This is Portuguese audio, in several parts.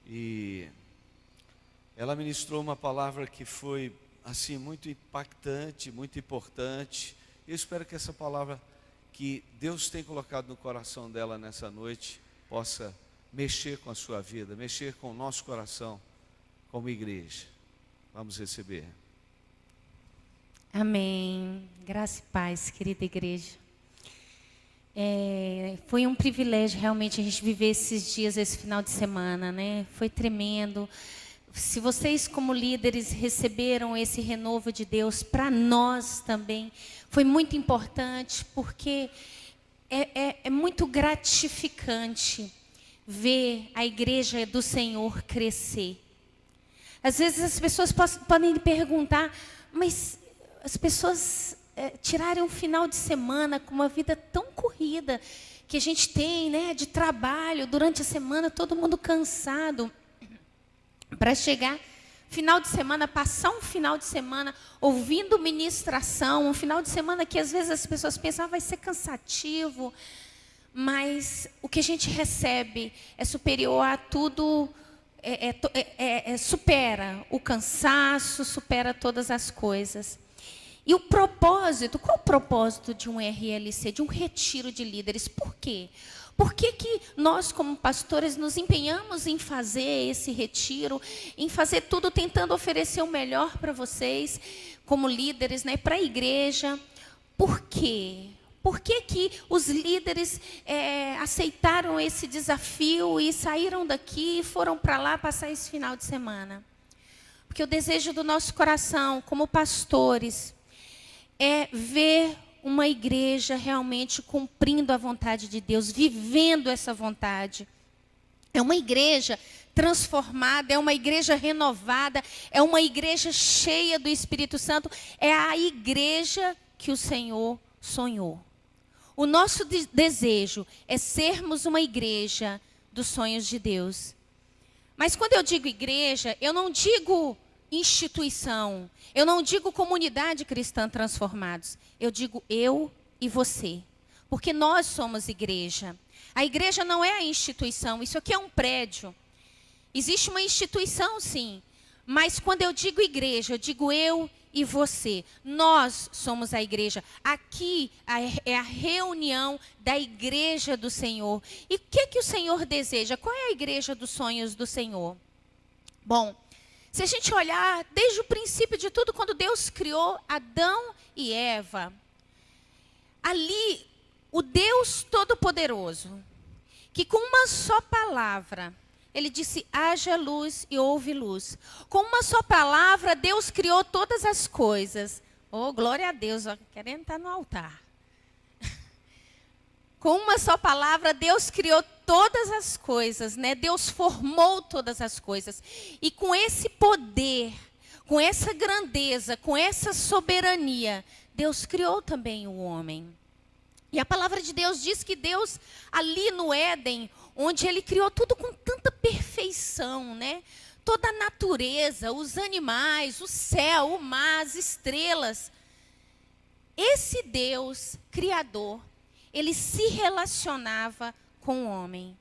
e ela ministrou uma palavra que foi assim muito impactante, muito importante. Eu espero que essa palavra que Deus tem colocado no coração dela nessa noite possa mexer com a sua vida, mexer com o nosso coração como igreja. Vamos receber. Amém. Graça e paz, querida igreja. Foi um privilégio realmente a gente viver esses dias, esse final de semana, né? Foi tremendo. Se vocês como líderes receberam esse renovo de Deus, para nós também foi muito importante, porque é muito gratificante ver a igreja do Senhor crescer. Às vezes as pessoas podem me perguntar, mas as pessoas tirarem um final de semana com uma vida tão corrida que a gente tem, né, de trabalho durante a semana, todo mundo cansado, para chegar final de semana, passar um final de semana ouvindo ministração, um final de semana que às vezes as pessoas pensam, vai ser cansativo, mas o que a gente recebe é superior a tudo, supera o cansaço, supera todas as coisas. E o propósito, qual o propósito de um RLC, de um retiro de líderes? Por quê? Por que nós, como pastores, nos empenhamos em fazer esse retiro, em fazer tudo tentando oferecer o melhor para vocês, como líderes, né, para a igreja? Por quê? Por que os líderes aceitaram esse desafio e saíram daqui e foram para lá passar esse final de semana? Porque o desejo do nosso coração, como pastores, é ver uma igreja realmente cumprindo a vontade de Deus, vivendo essa vontade. É uma igreja transformada, é uma igreja renovada, é uma igreja cheia do Espírito Santo, é a igreja que o Senhor sonhou. O nosso desejo é sermos uma igreja dos sonhos de Deus. Mas quando eu digo igreja, eu não digo instituição, eu não digo comunidade cristã transformados, eu digo eu e você, porque nós somos igreja. A igreja não é a instituição, isso aqui é um prédio. Existe uma instituição, sim, mas quando eu digo igreja, eu digo eu e você. Nós somos a igreja. Aqui é a reunião da igreja do Senhor. E o que o Senhor deseja? Qual é a igreja dos sonhos do Senhor? Bom, se a gente olhar desde o princípio de tudo, quando Deus criou Adão e Eva, ali o Deus Todo-Poderoso, que com uma só palavra, Ele disse, haja luz e houve luz. Com uma só palavra, Deus criou todas as coisas. Oh, glória a Deus, ó, querendo estar no altar. Com uma só palavra, Deus criou todas as coisas, né? Deus formou todas as coisas. E com esse poder, com essa grandeza, com essa soberania, Deus criou também o homem. E a palavra de Deus diz que Deus, ali no Éden, onde Ele criou tudo com tanta perfeição, né? Toda a natureza, os animais, o céu, o mar, as estrelas. Esse Deus, Criador, Ele se relacionava com o homem.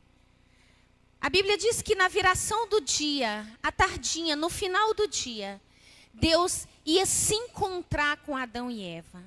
A Bíblia diz que na viração do dia, à tardinha, no final do dia, Deus ia se encontrar com Adão e Eva.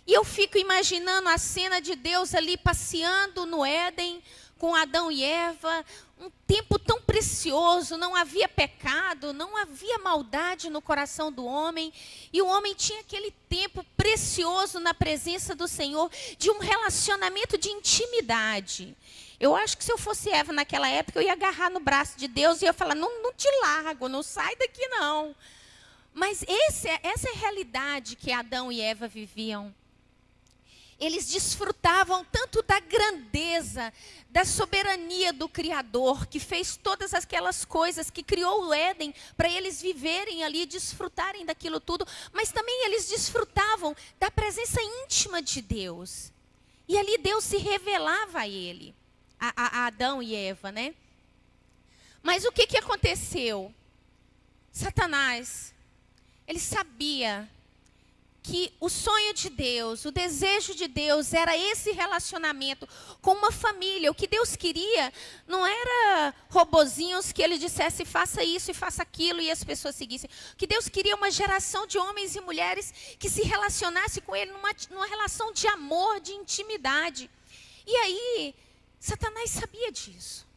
E eu fico imaginando a cena de Deus ali passeando no Éden com Adão e Eva, um tempo tão precioso, não havia pecado, não havia maldade no coração do homem, e o homem tinha aquele tempo precioso na presença do Senhor, de um relacionamento de intimidade. Eu acho que se eu fosse Eva naquela época, eu ia agarrar no braço de Deus e ia falar, não te largo, não sai daqui não. Mas essa é a realidade que Adão e Eva viviam. Eles desfrutavam tanto da grandeza, da soberania do Criador, que fez todas aquelas coisas, que criou o Éden para eles viverem ali, desfrutarem daquilo tudo, mas também eles desfrutavam da presença íntima de Deus. E ali Deus se revelava a ele, a Adão e Eva, né? Mas o que aconteceu? Satanás, ele sabia que o sonho de Deus, o desejo de Deus era esse relacionamento com uma família. O que Deus queria não era robozinhos que ele dissesse faça isso e faça aquilo e as pessoas seguissem. O que Deus queria é uma geração de homens e mulheres que se relacionasse com ele numa relação de amor, de intimidade. E aí, Satanás sabia disso.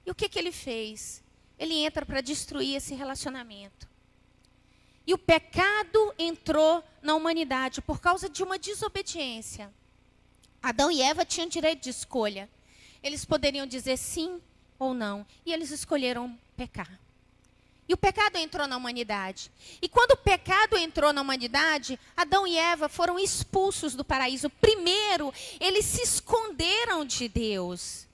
E o que ele fez? Ele entra para destruir esse relacionamento. E o pecado entrou na humanidade por causa de uma desobediência. Adão e Eva tinham direito de escolha. Eles poderiam dizer sim ou não. E eles escolheram pecar. E o pecado entrou na humanidade. E quando o pecado entrou na humanidade, Adão e Eva foram expulsos do paraíso. Primeiro, eles se esconderam de Deus.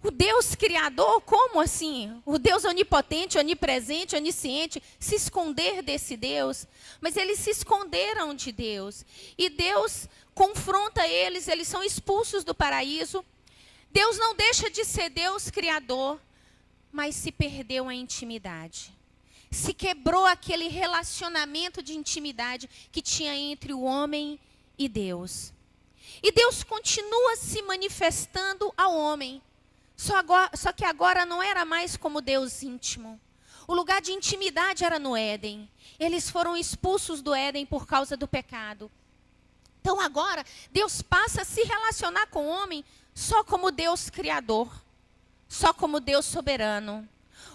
O Deus criador, como assim? O Deus onipotente, onipresente, onisciente, se esconder desse Deus. Mas eles se esconderam de Deus. E Deus confronta eles, eles são expulsos do paraíso. Deus não deixa de ser Deus criador, mas se perdeu a intimidade. Se quebrou aquele relacionamento de intimidade que tinha entre o homem e Deus. E Deus continua se manifestando ao homem. Só que agora não era mais como Deus íntimo. O lugar de intimidade era no Éden. Eles foram expulsos do Éden por causa do pecado. Então agora, Deus passa a se relacionar com o homem só como Deus criador. Só como Deus soberano.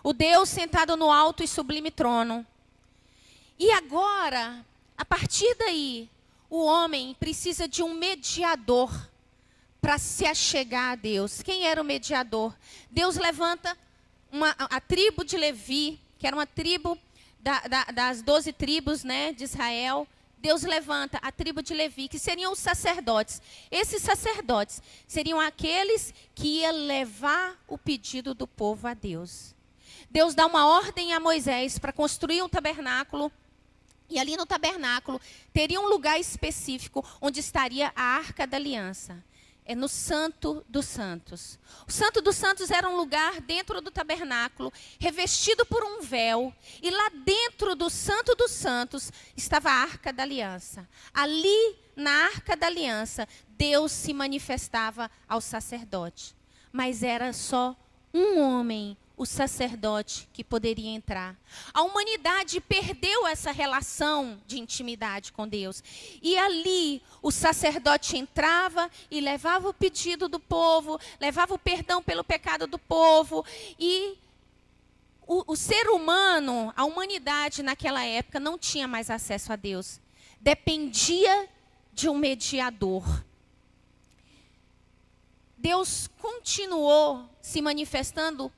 O Deus sentado no alto e sublime trono. E agora, a partir daí, o homem precisa de um mediador para se achegar a Deus. Quem era o mediador? Deus levanta a tribo de Levi, que era uma tribo das 12 tribos, né, de Israel. Deus levanta a tribo de Levi, que seriam os sacerdotes. Esses sacerdotes seriam aqueles que iam levar o pedido do povo a Deus. Deus dá uma ordem a Moisés para construir um tabernáculo. E ali no tabernáculo teria um lugar específico onde estaria a Arca da Aliança. É no Santo dos Santos. O Santo dos Santos era um lugar dentro do tabernáculo, revestido por um véu. E lá dentro do Santo dos Santos estava a Arca da Aliança. Ali, na Arca da Aliança, Deus se manifestava ao sacerdote. Mas era só um homem, o sacerdote, que poderia entrar. A humanidade perdeu essa relação de intimidade com Deus. E ali o sacerdote entrava e levava o pedido do povo, levava o perdão pelo pecado do povo. E o ser humano, a humanidade naquela época não tinha mais acesso a Deus. Dependia de um mediador. Deus continuou se manifestando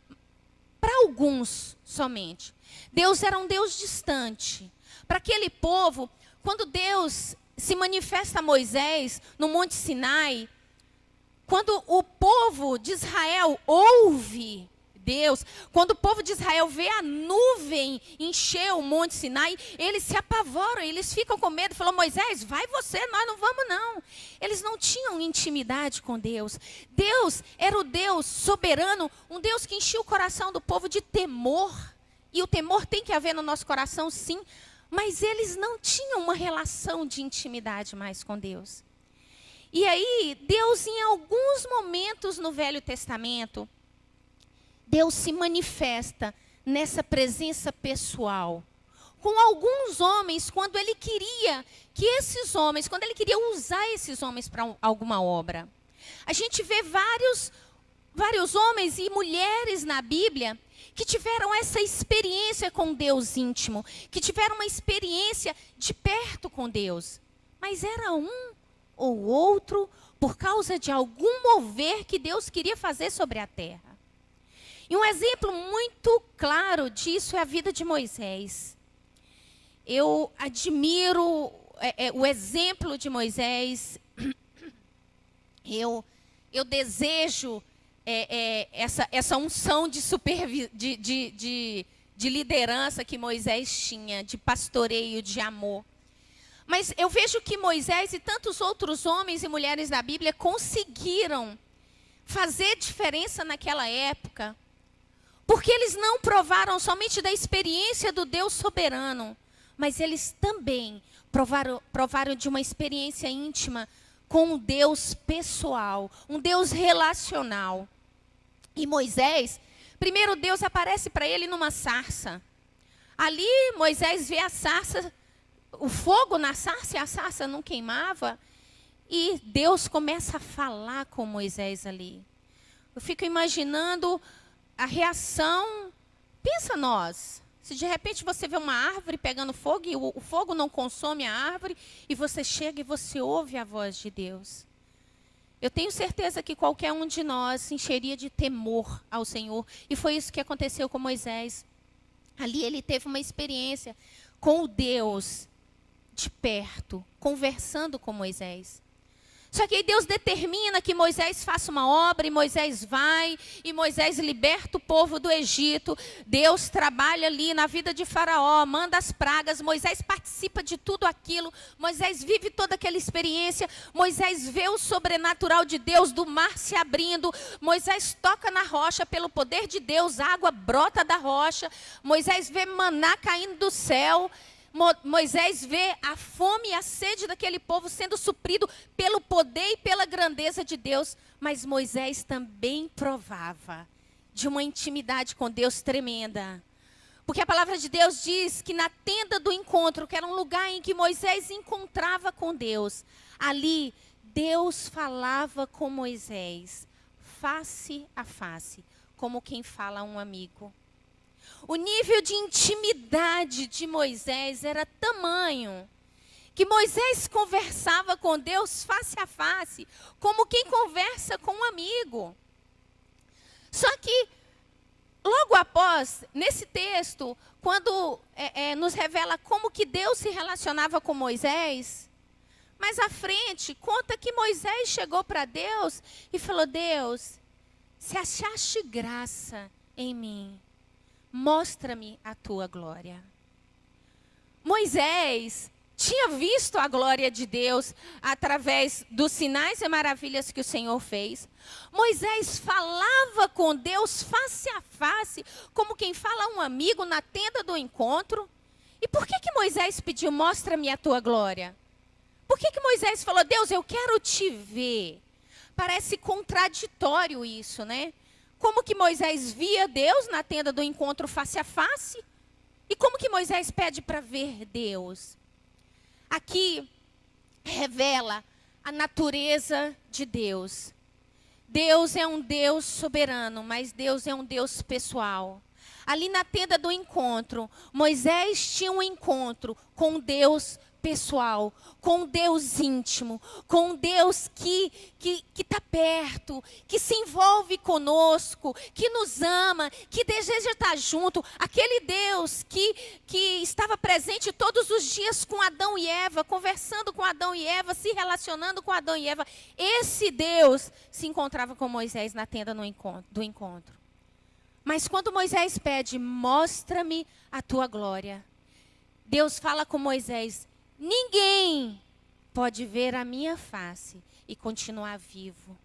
para alguns somente. Deus era um Deus distante. Para aquele povo, quando Deus se manifesta a Moisés no Monte Sinai, quando o povo de Israel ouve Deus, quando o povo de Israel vê a nuvem encher o Monte Sinai, eles se apavoram, eles ficam com medo, falam, Moisés, vai você, nós não vamos não. Eles não tinham intimidade com Deus. Deus era o Deus soberano, um Deus que enchia o coração do povo de temor. E o temor tem que haver no nosso coração, sim, mas eles não tinham uma relação de intimidade mais com Deus. E aí, Deus, em alguns momentos no Velho Testamento, Deus se manifesta nessa presença pessoal. Com alguns homens, quando ele queria que esses homens, quando ele queria usar esses homens para alguma obra. A gente vê vários homens e mulheres na Bíblia que tiveram essa experiência com Deus íntimo, que tiveram uma experiência de perto com Deus. Mas era um ou outro por causa de algum mover que Deus queria fazer sobre a terra. E um exemplo muito claro disso é a vida de Moisés. Eu admiro o exemplo de Moisés. Eu desejo essa unção de liderança que Moisés tinha, de pastoreio, de amor. Mas eu vejo que Moisés e tantos outros homens e mulheres da Bíblia conseguiram fazer diferença naquela época, porque eles não provaram somente da experiência do Deus soberano, mas eles também provaram de uma experiência íntima com um Deus pessoal, um Deus relacional. E Moisés, primeiro Deus aparece para ele numa sarça. Ali Moisés vê a sarça, o fogo na sarça, e a sarça não queimava. E Deus começa a falar com Moisés ali. Eu fico imaginando a reação. Pensa nós, se de repente você vê uma árvore pegando fogo e o fogo não consome a árvore, e você chega e você ouve a voz de Deus. Eu tenho certeza que qualquer um de nós se encheria de temor ao Senhor. E foi isso que aconteceu com Moisés. Ali ele teve uma experiência com o Deus de perto, conversando com Moisés. Só que aí Deus determina que Moisés faça uma obra, e Moisés vai, e Moisés liberta o povo do Egito. Deus trabalha ali na vida de Faraó, manda as pragas, Moisés participa de tudo aquilo, Moisés vive toda aquela experiência, Moisés vê o sobrenatural de Deus, do mar se abrindo, Moisés toca na rocha pelo poder de Deus, a água brota da rocha, Moisés vê maná caindo do céu. Moisés vê a fome e a sede daquele povo sendo suprido pelo poder e pela grandeza de Deus. Mas Moisés também provava de uma intimidade com Deus tremenda. Porque a palavra de Deus diz que na tenda do encontro, que era um lugar em que Moisés encontrava com Deus, ali Deus falava com Moisés, face a face, como quem fala a um amigo. O nível de intimidade de Moisés era tamanho que Moisés conversava com Deus face a face, como quem conversa com um amigo. Só que, logo após, nesse texto, quando nos revela como que Deus se relacionava com Moisés, mais à frente, conta que Moisés chegou para Deus e falou: Deus, se achaste graça em mim, mostra-me a tua glória. Moisés tinha visto a glória de Deus através dos sinais e maravilhas que o Senhor fez. Moisés falava com Deus face a face, como quem fala a um amigo na tenda do encontro. E por que Moisés pediu, mostra-me a tua glória? Por que Moisés falou, Deus, eu quero te ver? Parece contraditório isso, né? Como que Moisés via Deus na tenda do encontro face a face? E como que Moisés pede para ver Deus? Aqui revela a natureza de Deus. Deus é um Deus soberano, mas Deus é um Deus pessoal. Ali na tenda do encontro, Moisés tinha um encontro com Deus pessoal, com Deus íntimo, com Deus que está perto, que se envolve conosco, que nos ama, que deseja estar junto. Aquele Deus que estava presente todos os dias com Adão e Eva, conversando com Adão e Eva, se relacionando com Adão e Eva. Esse Deus se encontrava com Moisés na tenda do encontro. Mas quando Moisés pede, mostra-me a tua glória, Deus fala com Moisés, ninguém pode ver a minha face e continuar vivo.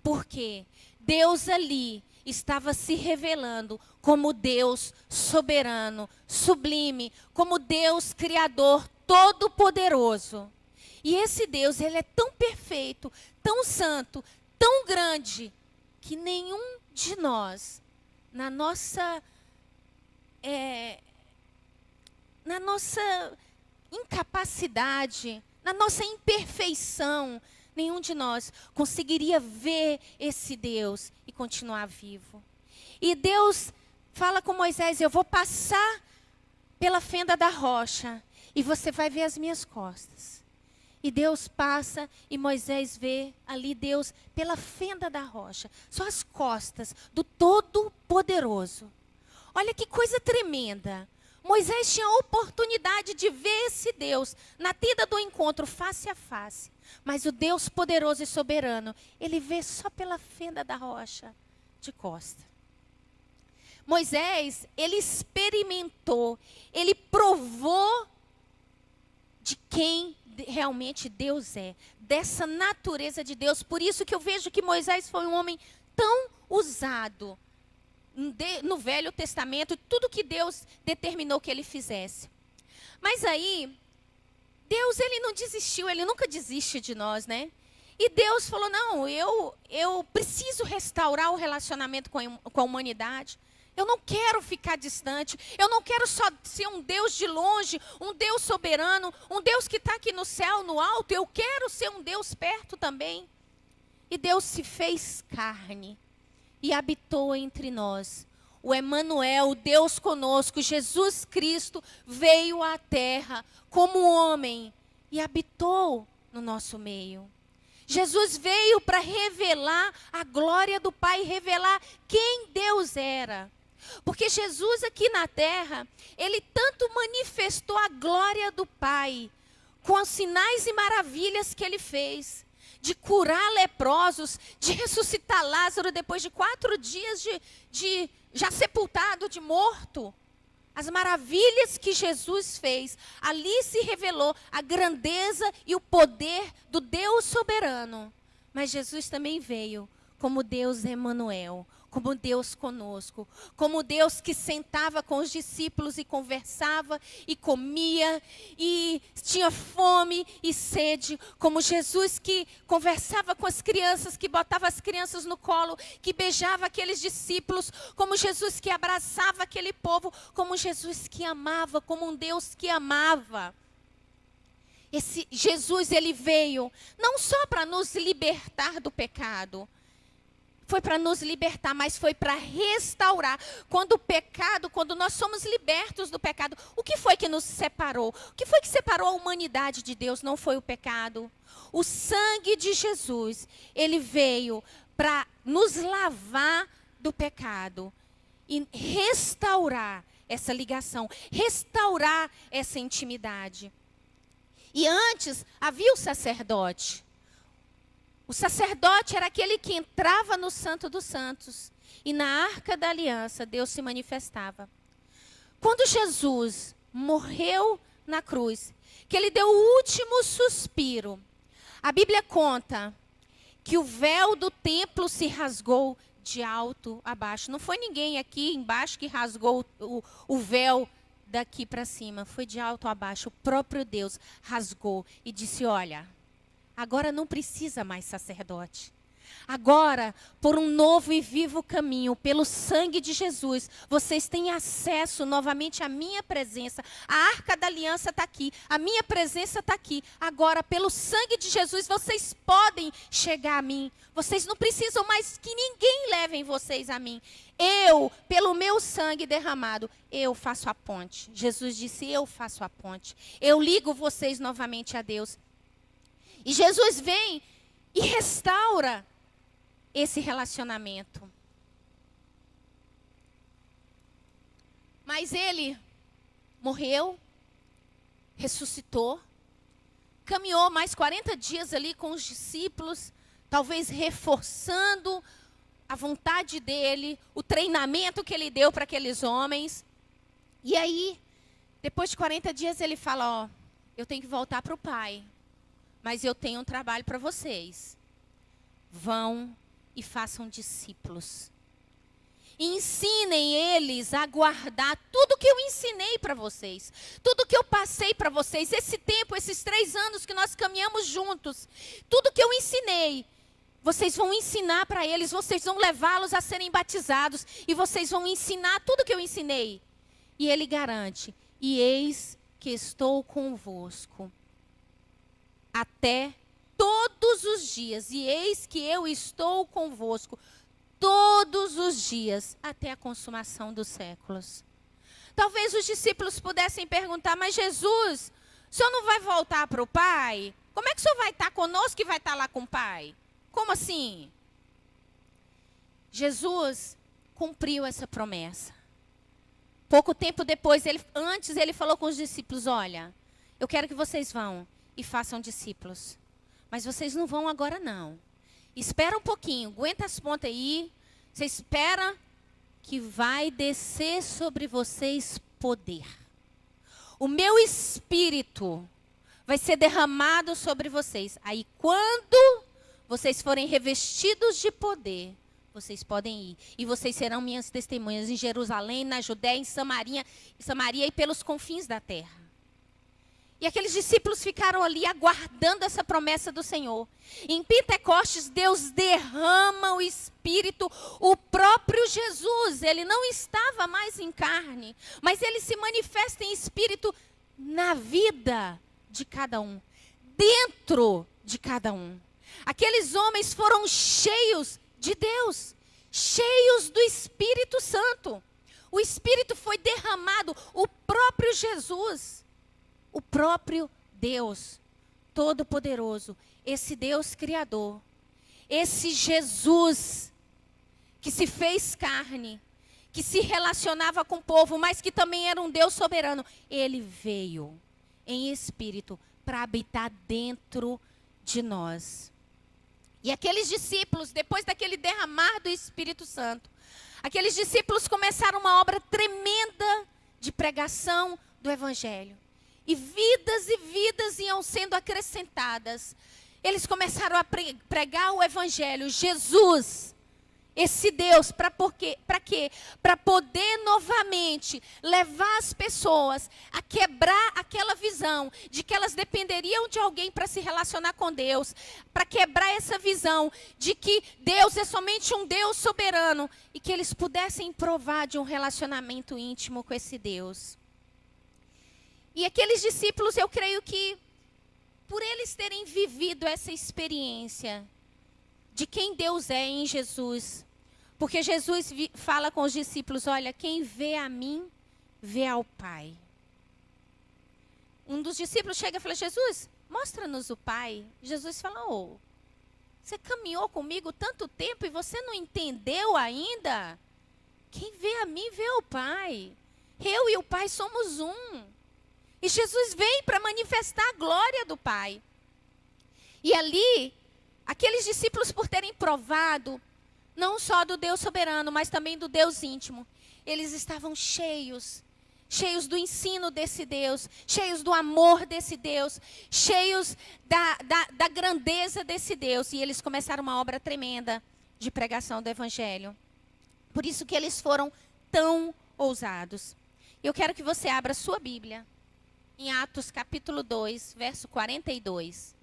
Porque Deus ali estava se revelando como Deus soberano, sublime, como Deus criador, todo-poderoso. E esse Deus, ele é tão perfeito, tão santo, tão grande, que nenhum de nós, na nossa incapacidade, na nossa imperfeição, nenhum de nós conseguiria ver esse Deus e continuar vivo. E Deus fala com Moisés, eu vou passar pela fenda da rocha e você vai ver as minhas costas. E Deus passa e Moisés vê ali Deus pela fenda da rocha. São as costas do Todo-Poderoso. Olha que coisa tremenda. Moisés tinha a oportunidade de ver esse Deus na tenda do encontro face a face. Mas o Deus poderoso e soberano, ele vê só pela fenda da rocha de costa. Moisés, ele experimentou, ele provou de quem realmente Deus é, dessa natureza de Deus. Por isso que eu vejo que Moisés foi um homem tão usado no Velho Testamento, tudo que Deus determinou que ele fizesse. Mas aí, Deus, ele não desistiu, ele nunca desiste de nós, né? E Deus falou, não, eu preciso restaurar o relacionamento com a humanidade. Eu não quero ficar distante. Eu não quero só ser um Deus de longe, um Deus soberano, um Deus que está aqui no céu, no alto. Eu quero ser um Deus perto também. E Deus se fez carne e habitou entre nós. O Emanuel, o Deus conosco, Jesus Cristo, veio à terra como homem e habitou no nosso meio. Jesus veio para revelar a glória do Pai, revelar quem Deus era. Porque Jesus aqui na terra, ele tanto manifestou a glória do Pai, com os sinais e maravilhas que ele fez, de curar leprosos, de ressuscitar Lázaro depois de 4 dias de já sepultado, de morto. As maravilhas que Jesus fez, ali se revelou a grandeza e o poder do Deus soberano. Mas Jesus também veio como Deus Emanuel, como Deus conosco, como Deus que sentava com os discípulos e conversava e comia e tinha fome e sede, como Jesus que conversava com as crianças, que botava as crianças no colo, que beijava aqueles discípulos, como Jesus que abraçava aquele povo, como Jesus que amava, como um Deus que amava. Esse Jesus, ele veio não só para nos libertar do pecado, foi para nos libertar, mas foi para restaurar. Quando nós somos libertos do pecado, o que foi que nos separou? O que foi que separou a humanidade de Deus? Não foi o pecado. O sangue de Jesus, ele veio para nos lavar do pecado e restaurar essa ligação, restaurar essa intimidade. E antes havia o sacerdote. O sacerdote era aquele que entrava no Santo dos Santos. E na Arca da Aliança, Deus se manifestava. Quando Jesus morreu na cruz, que ele deu o último suspiro, a Bíblia conta que o véu do templo se rasgou de alto a baixo. Não foi ninguém aqui embaixo que rasgou o véu daqui para cima. Foi de alto a baixo. O próprio Deus rasgou e disse, olha, agora não precisa mais sacerdote. Agora, por um novo e vivo caminho, pelo sangue de Jesus, vocês têm acesso novamente à minha presença. A Arca da Aliança está aqui, a minha presença está aqui. Agora, pelo sangue de Jesus, vocês podem chegar a mim. Vocês não precisam mais que ninguém leve vocês a mim. Eu, pelo meu sangue derramado, eu faço a ponte. Jesus disse, eu faço a ponte. Eu ligo vocês novamente a Deus. E Jesus vem e restaura esse relacionamento. Mas ele morreu, ressuscitou, caminhou mais 40 dias ali com os discípulos, talvez reforçando a vontade dele, o treinamento que ele deu para aqueles homens. E aí, depois de 40 dias, ele fala, eu tenho que voltar para o Pai. Mas eu tenho um trabalho para vocês. Vão e façam discípulos. E ensinem eles a guardar tudo que eu ensinei para vocês. Tudo que eu passei para vocês. Esse tempo, esses 3 anos que nós caminhamos juntos. Tudo que eu ensinei. Vocês vão ensinar para eles. Vocês vão levá-los a serem batizados. E vocês vão ensinar tudo que eu ensinei. E ele garante. E eis que estou convosco até todos os dias, e eis que eu estou convosco todos os dias, até a consumação dos séculos. Talvez os discípulos pudessem perguntar, mas Jesus, o Senhor não vai voltar para o Pai? Como é que o Senhor vai estar conosco e vai estar lá com o Pai? Como assim? Jesus cumpriu essa promessa. Pouco tempo depois, antes ele falou com os discípulos, olha, eu quero que vocês vão e façam discípulos. Mas vocês não vão agora não. Espera um pouquinho, aguenta as pontas aí. Você espera que vai descer sobre vocês poder. O meu espírito vai ser derramado sobre vocês. Aí quando vocês forem revestidos de poder, vocês podem ir. E vocês serão minhas testemunhas em Jerusalém, na Judéia, em Samaria e pelos confins da terra. E aqueles discípulos ficaram ali aguardando essa promessa do Senhor. Em Pentecostes, Deus derrama o Espírito, o próprio Jesus. Ele não estava mais em carne, mas ele se manifesta em Espírito na vida de cada um, dentro de cada um. Aqueles homens foram cheios de Deus, cheios do Espírito Santo. O Espírito foi derramado, o próprio Jesus. O próprio Deus Todo-Poderoso, esse Deus Criador, esse Jesus que se fez carne, que se relacionava com o povo, mas que também era um Deus soberano, ele veio em espírito para habitar dentro de nós. E aqueles discípulos, depois daquele derramar do Espírito Santo, aqueles discípulos começaram uma obra tremenda de pregação do Evangelho. E vidas iam sendo acrescentadas. Eles começaram a pregar o Evangelho. Jesus, esse Deus, para quê? Para poder novamente levar as pessoas a quebrar aquela visão de que elas dependeriam de alguém para se relacionar com Deus. Para quebrar essa visão de que Deus é somente um Deus soberano. E que eles pudessem provar de um relacionamento íntimo com esse Deus. E aqueles discípulos, eu creio que, por eles terem vivido essa experiência de quem Deus é em Jesus, porque Jesus fala com os discípulos, olha, quem vê a mim, vê ao Pai. Um dos discípulos chega e fala, Jesus, mostra-nos o Pai. Jesus fala, você caminhou comigo tanto tempo e você não entendeu ainda? Quem vê a mim, vê o Pai. Eu e o Pai somos um. E Jesus vem para manifestar a glória do Pai. E ali, aqueles discípulos, por terem provado, não só do Deus soberano, mas também do Deus íntimo, eles estavam cheios do ensino desse Deus, cheios do amor desse Deus, cheios da grandeza desse Deus. E eles começaram uma obra tremenda de pregação do Evangelho. Por isso que eles foram tão ousados. Eu quero que você abra a sua Bíblia. Em Atos capítulo 2, verso 42.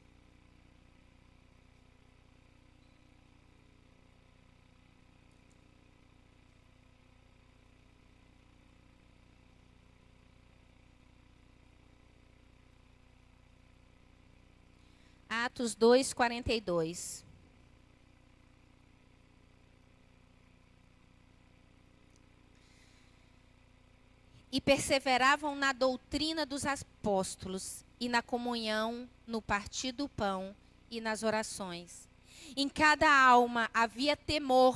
Atos 2, 42. E perseveravam na doutrina dos apóstolos, e na comunhão, no partir do pão e nas orações. Em cada alma havia temor,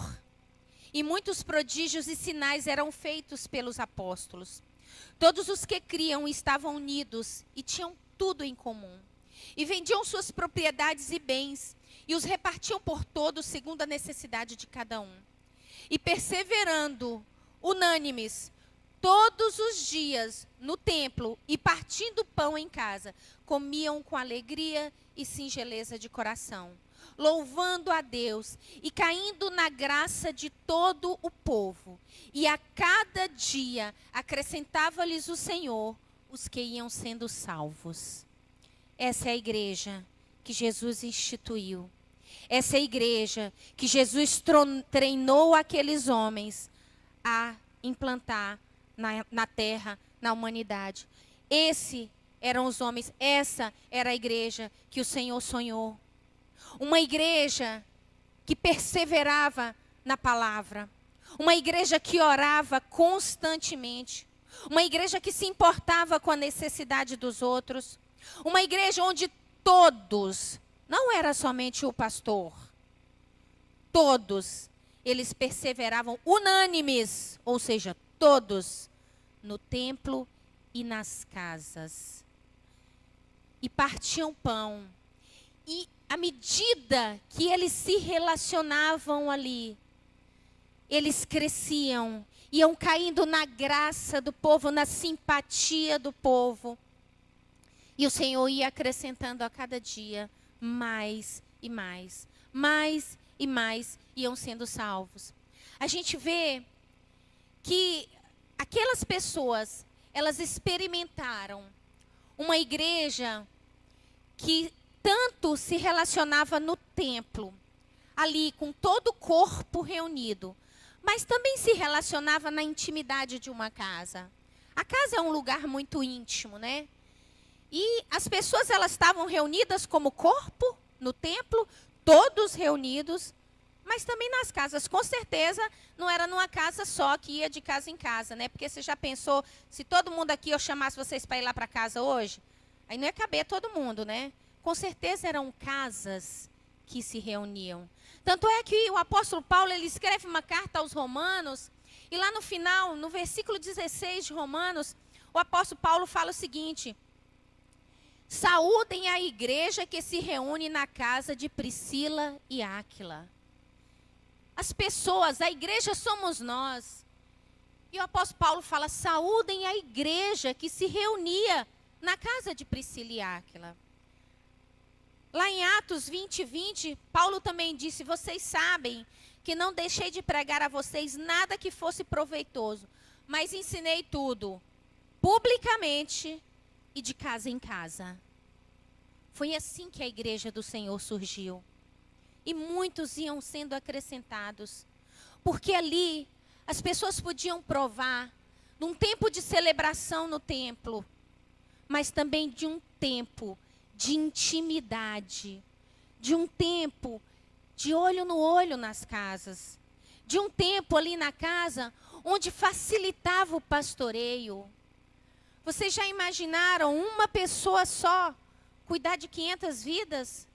e muitos prodígios e sinais eram feitos pelos apóstolos. Todos os que criam estavam unidos e tinham tudo em comum. E vendiam suas propriedades e bens, e os repartiam por todos segundo a necessidade de cada um. E perseverando, unânimes, todos os dias no templo e partindo pão em casa, comiam com alegria e singeleza de coração, louvando a Deus e caindo na graça de todo o povo. E a cada dia acrescentava-lhes o Senhor os que iam sendo salvos. Essa é a igreja que Jesus instituiu. Essa é a igreja que Jesus treinou aqueles homens a implantar na terra, na humanidade. Esses eram os homens, essa era a igreja que o Senhor sonhou. Uma igreja que perseverava na palavra. Uma igreja que orava constantemente. Uma igreja que se importava com a necessidade dos outros. Uma igreja onde todos, não era somente o pastor, todos, eles perseveravam unânimes, ou seja, todos, no templo e nas casas. E partiam pão. E à medida que eles se relacionavam ali, eles cresciam, iam caindo na graça do povo, na simpatia do povo. E o Senhor ia acrescentando a cada dia mais e mais. Mais e mais iam sendo salvos. A gente vê que aquelas pessoas, elas experimentaram uma igreja que tanto se relacionava no templo, ali com todo o corpo reunido, mas também se relacionava na intimidade de uma casa. A casa é um lugar muito íntimo, né? E as pessoas, elas estavam reunidas como corpo no templo, todos reunidos, mas também nas casas. Com certeza, não era numa casa só que ia de casa em casa, né? Porque você já pensou, se todo mundo aqui eu chamasse vocês para ir lá para casa hoje, aí não ia caber todo mundo, né? Com certeza eram casas que se reuniam. Tanto é que o apóstolo Paulo, ele escreve uma carta aos Romanos, e lá no final, no versículo 16 de Romanos, o apóstolo Paulo fala o seguinte: saúdem a igreja que se reúne na casa de Priscila e Áquila. As pessoas, a igreja somos nós. E o apóstolo Paulo fala: saúdem a igreja que se reunia na casa de Priscila e Áquila. Lá em Atos 20, Paulo também disse: vocês sabem que não deixei de pregar a vocês nada que fosse proveitoso, mas ensinei tudo, publicamente e de casa em casa. Foi assim que a igreja do Senhor surgiu. E muitos iam sendo acrescentados. Porque ali as pessoas podiam provar num tempo de celebração no templo, mas também de um tempo de intimidade, de um tempo de olho no olho nas casas, de um tempo ali na casa onde facilitava o pastoreio. Vocês já imaginaram uma pessoa só cuidar de 500 vidas?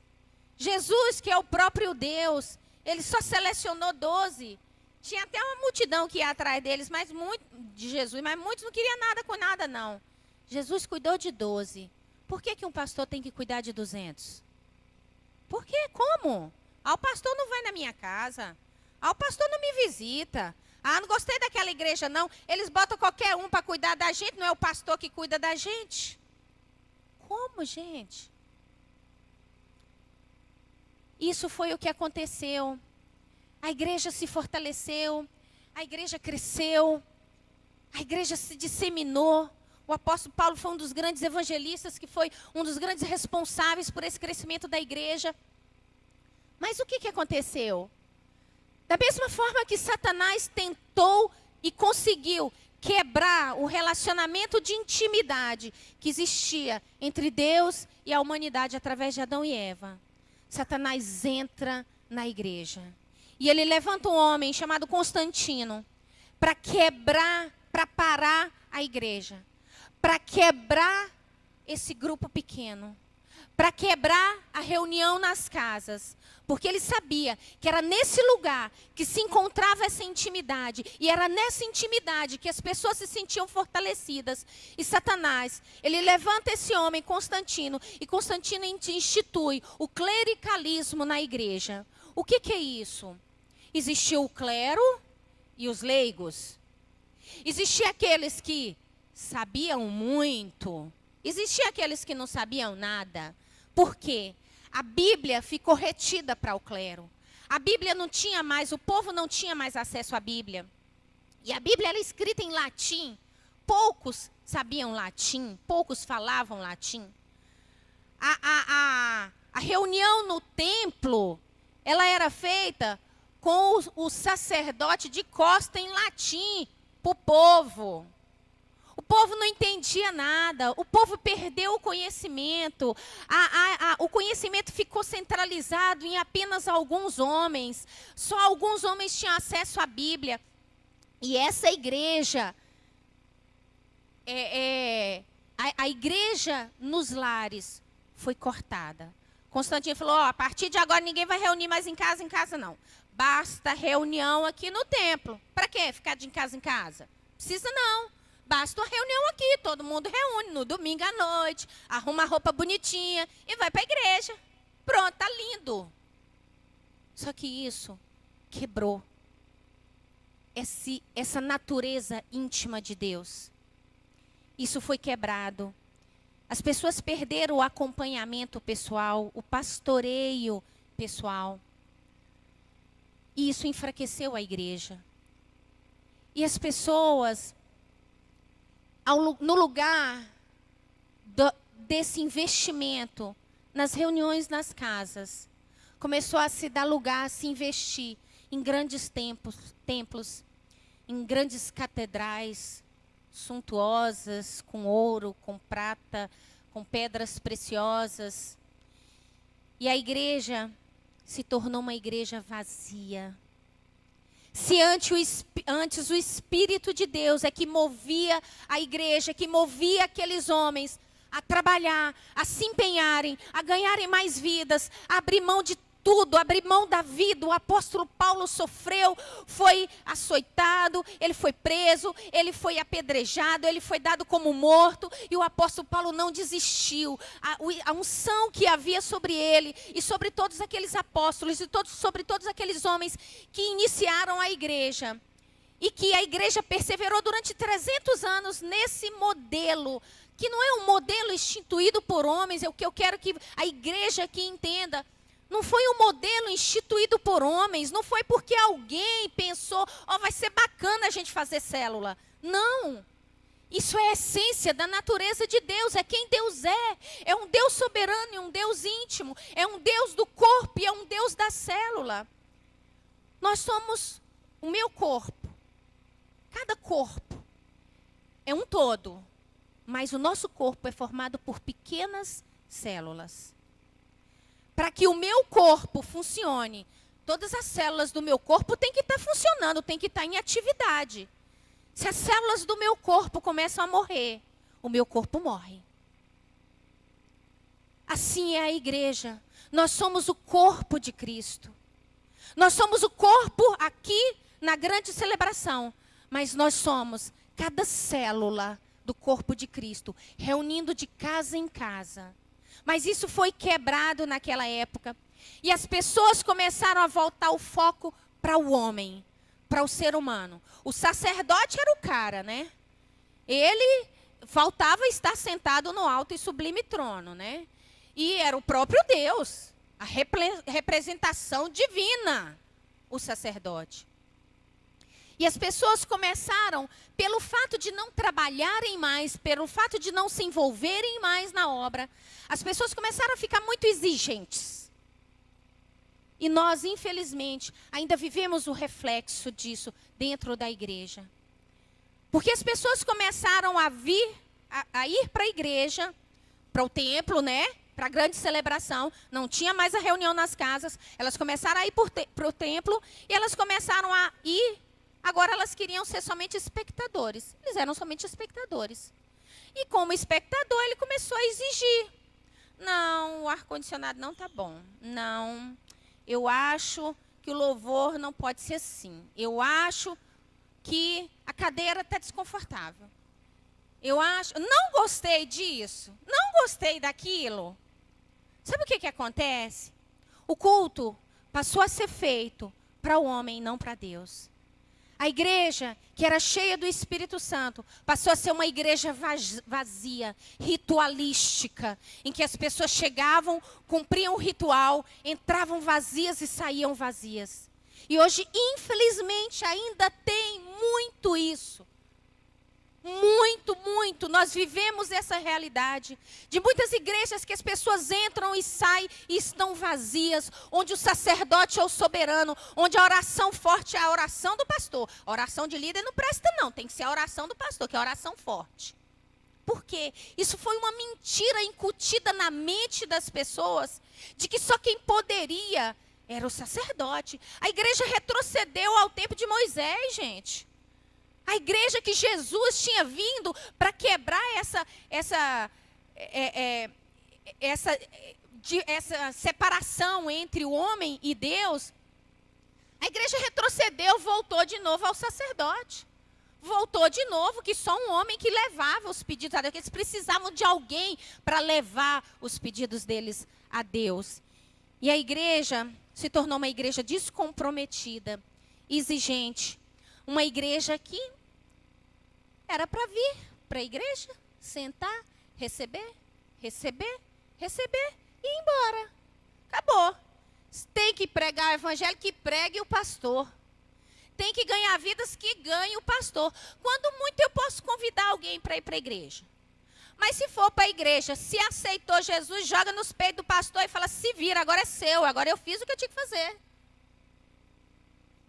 Jesus, que é o próprio Deus, ele só selecionou 12. Tinha até uma multidão que ia atrás deles, mas de Jesus, mas muitos não queriam nada com nada, não. Jesus cuidou de 12. Por que um pastor tem que cuidar de 200? Por quê? Como? Ah, o pastor não vai na minha casa. Ah, o pastor não me visita. Ah, não gostei daquela igreja, não. Eles botam qualquer um para cuidar da gente, não é o pastor que cuida da gente. Como, gente? Isso foi o que aconteceu. A igreja se fortaleceu, a igreja cresceu, a igreja se disseminou. O apóstolo Paulo foi um dos grandes evangelistas, que foi um dos grandes responsáveis por esse crescimento da igreja. Mas o que aconteceu? Da mesma forma que Satanás tentou e conseguiu quebrar o relacionamento de intimidade que existia entre Deus e a humanidade através de Adão e Eva, Satanás entra na igreja. E ele levanta um homem chamado Constantino para quebrar, para parar a igreja, para quebrar esse grupo pequeno, para quebrar a reunião nas casas, porque ele sabia que era nesse lugar que se encontrava essa intimidade, e era nessa intimidade que as pessoas se sentiam fortalecidas. E Satanás, ele levanta esse homem, Constantino, e Constantino institui o clericalismo na igreja. O que é isso? Existia o clero e os leigos. Existia aqueles que sabiam muito. Existia aqueles que não sabiam nada. Por quê? A Bíblia ficou retida para o clero. A Bíblia não tinha mais, o povo não tinha mais acesso à Bíblia. E a Bíblia era escrita em latim. Poucos sabiam latim, poucos falavam latim. A reunião no templo, ela era feita com o sacerdote de costa em latim para o povo. O povo não entendia nada, o povo perdeu o conhecimento, o conhecimento ficou centralizado em apenas alguns homens, só alguns homens tinham acesso à Bíblia. E essa igreja, a igreja nos lares foi cortada. Constantino falou: a partir de agora ninguém vai reunir mais em casa não. Basta reunião aqui no templo. Para quê? Ficar de casa em casa? Precisa não. Basta uma reunião aqui, todo mundo reúne no domingo à noite, arruma a roupa bonitinha e vai para a igreja. Pronto, tá lindo. Só que isso quebrou essa natureza íntima de Deus. Isso foi quebrado. As pessoas perderam o acompanhamento pessoal, o pastoreio pessoal. E isso enfraqueceu a igreja. E as pessoas, no lugar desse investimento nas reuniões nas casas, começou a se dar lugar a se investir em grandes templos, em grandes catedrais suntuosas, com ouro, com prata, com pedras preciosas. E a igreja se tornou uma igreja vazia. Se antes o Espírito de Deus é que movia a igreja, que movia aqueles homens a trabalhar, a se empenharem, a ganharem mais vidas, a abrir mão de tudo, abrir mão da vida. O apóstolo Paulo sofreu, foi açoitado, ele foi preso, ele foi apedrejado, ele foi dado como morto, e o apóstolo Paulo não desistiu. A unção que havia sobre ele e sobre todos aqueles apóstolos e sobre todos aqueles homens que iniciaram a igreja, e que a igreja perseverou durante 300 anos nesse modelo, que não é um modelo instituído por homens. É o que eu quero que a igreja aqui entenda. Não foi um modelo instituído por homens, não foi porque alguém pensou, vai ser bacana a gente fazer célula. Não. Isso é a essência da natureza de Deus, é quem Deus é. É um Deus soberano, é um Deus íntimo, é um Deus do corpo e é um Deus da célula. Nós somos o meu corpo. Cada corpo é um todo, mas o nosso corpo é formado por pequenas células. Para que o meu corpo funcione, todas as células do meu corpo têm que estar funcionando, têm que estar em atividade. Se as células do meu corpo começam a morrer, o meu corpo morre. Assim é a igreja. Nós somos o corpo de Cristo. Nós somos o corpo aqui na grande celebração, mas nós somos cada célula do corpo de Cristo, reunindo de casa em casa. Mas isso foi quebrado naquela época. E as pessoas começaram a voltar o foco para o homem, para o ser humano. O sacerdote era o cara, né? Ele faltava estar sentado no alto e sublime trono, né? E era o próprio Deus, a representação divina, o sacerdote. E as pessoas começaram, pelo fato de não trabalharem mais, pelo fato de não se envolverem mais na obra, as pessoas começaram a ficar muito exigentes. E nós, infelizmente, ainda vivemos o reflexo disso dentro da igreja. Porque as pessoas começaram a ir para a igreja, para o templo, né? Para a grande celebração. Não tinha mais a reunião nas casas. Elas começaram a ir para o templo e elas começaram a ir. Agora elas queriam ser somente espectadores. Eles eram somente espectadores. E como espectador, ele começou a exigir. Não, o ar-condicionado não está bom. Não, eu acho que o louvor não pode ser assim. Eu acho que a cadeira está desconfortável. Eu acho, não gostei disso. Não gostei daquilo. Sabe o que acontece? O culto passou a ser feito para o homem e não para Deus. A igreja, que era cheia do Espírito Santo, passou a ser uma igreja vazia, ritualística, em que as pessoas chegavam, cumpriam o ritual, entravam vazias e saíam vazias. E hoje, infelizmente, ainda tem muito isso. Muito, muito. Nós vivemos essa realidade de muitas igrejas que as pessoas entram e saem e estão vazias, onde o sacerdote é o soberano, onde a oração forte é a oração do pastor. A oração de líder não presta não, tem que ser a oração do pastor, que é a oração forte. Por quê? Isso foi uma mentira incutida na mente das pessoas, de que só quem poderia era o sacerdote. A igreja retrocedeu ao tempo de Moisés, gente. A igreja que Jesus tinha vindo para quebrar essa separação entre o homem e Deus, a igreja retrocedeu, voltou de novo ao sacerdote. Voltou de novo que só um homem que levava os pedidos a Deus, que eles precisavam de alguém para levar os pedidos deles a Deus. E a igreja se tornou uma igreja descomprometida, exigente, uma igreja que era para vir para a igreja, sentar, receber e ir embora. Acabou. Tem que pregar o evangelho, que pregue o pastor. Tem que ganhar vidas, que ganhe o pastor. Quando muito eu posso convidar alguém para ir para a igreja. Mas se for para a igreja, se aceitou Jesus, joga nos peitos do pastor e fala, se vira, agora é seu, agora eu fiz o que eu tinha que fazer.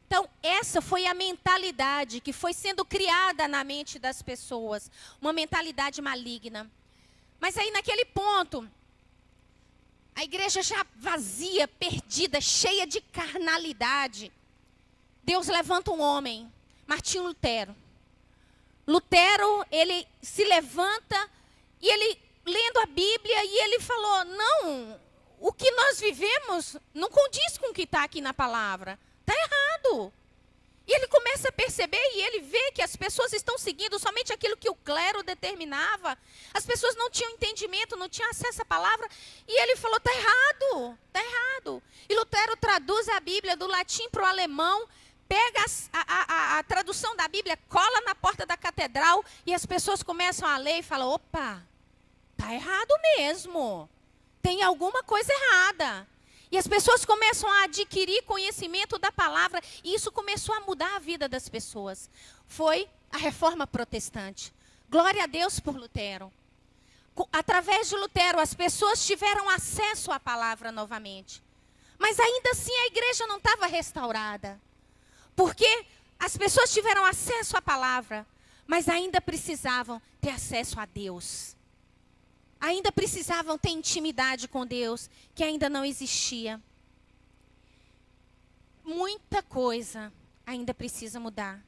Então, essa foi a mentalidade que foi sendo criada na mente das pessoas. Uma mentalidade maligna. Mas aí naquele ponto, a igreja já vazia, perdida, cheia de carnalidade. Deus levanta um homem, Martinho Lutero. Lutero, ele se levanta e ele, lendo a Bíblia, e ele falou, não, o que nós vivemos não condiz com o que está aqui na palavra. Está errado. E ele começa a perceber e ele vê que as pessoas estão seguindo somente aquilo que o clero determinava. As pessoas não tinham entendimento, não tinham acesso à palavra. E ele falou, está errado, está errado. E Lutero traduz a Bíblia do latim para o alemão, pega a tradução da Bíblia, cola na porta da catedral e as pessoas começam a ler e falam, opa, está errado mesmo. Tem alguma coisa errada. E as pessoas começam a adquirir conhecimento da palavra. E isso começou a mudar a vida das pessoas. Foi a reforma protestante. Glória a Deus por Lutero. Através de Lutero, as pessoas tiveram acesso à palavra novamente. Mas ainda assim a igreja não estava restaurada. Porque as pessoas tiveram acesso à palavra, mas ainda precisavam ter acesso a Deus. Ainda precisavam ter intimidade com Deus, que ainda não existia. Muita coisa ainda precisa mudar.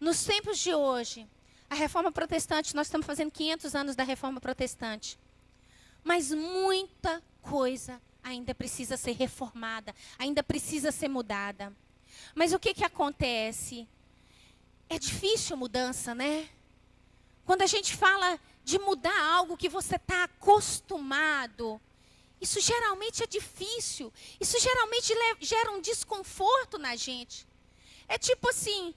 Nos tempos de hoje, a reforma protestante, nós estamos fazendo 500 anos da reforma protestante. Mas muita coisa ainda precisa ser reformada, ainda precisa ser mudada. Mas o que acontece? É difícil mudança, né? Quando a gente fala de mudar algo que você está acostumado, isso geralmente é difícil. Isso geralmente gera um desconforto na gente. É tipo assim,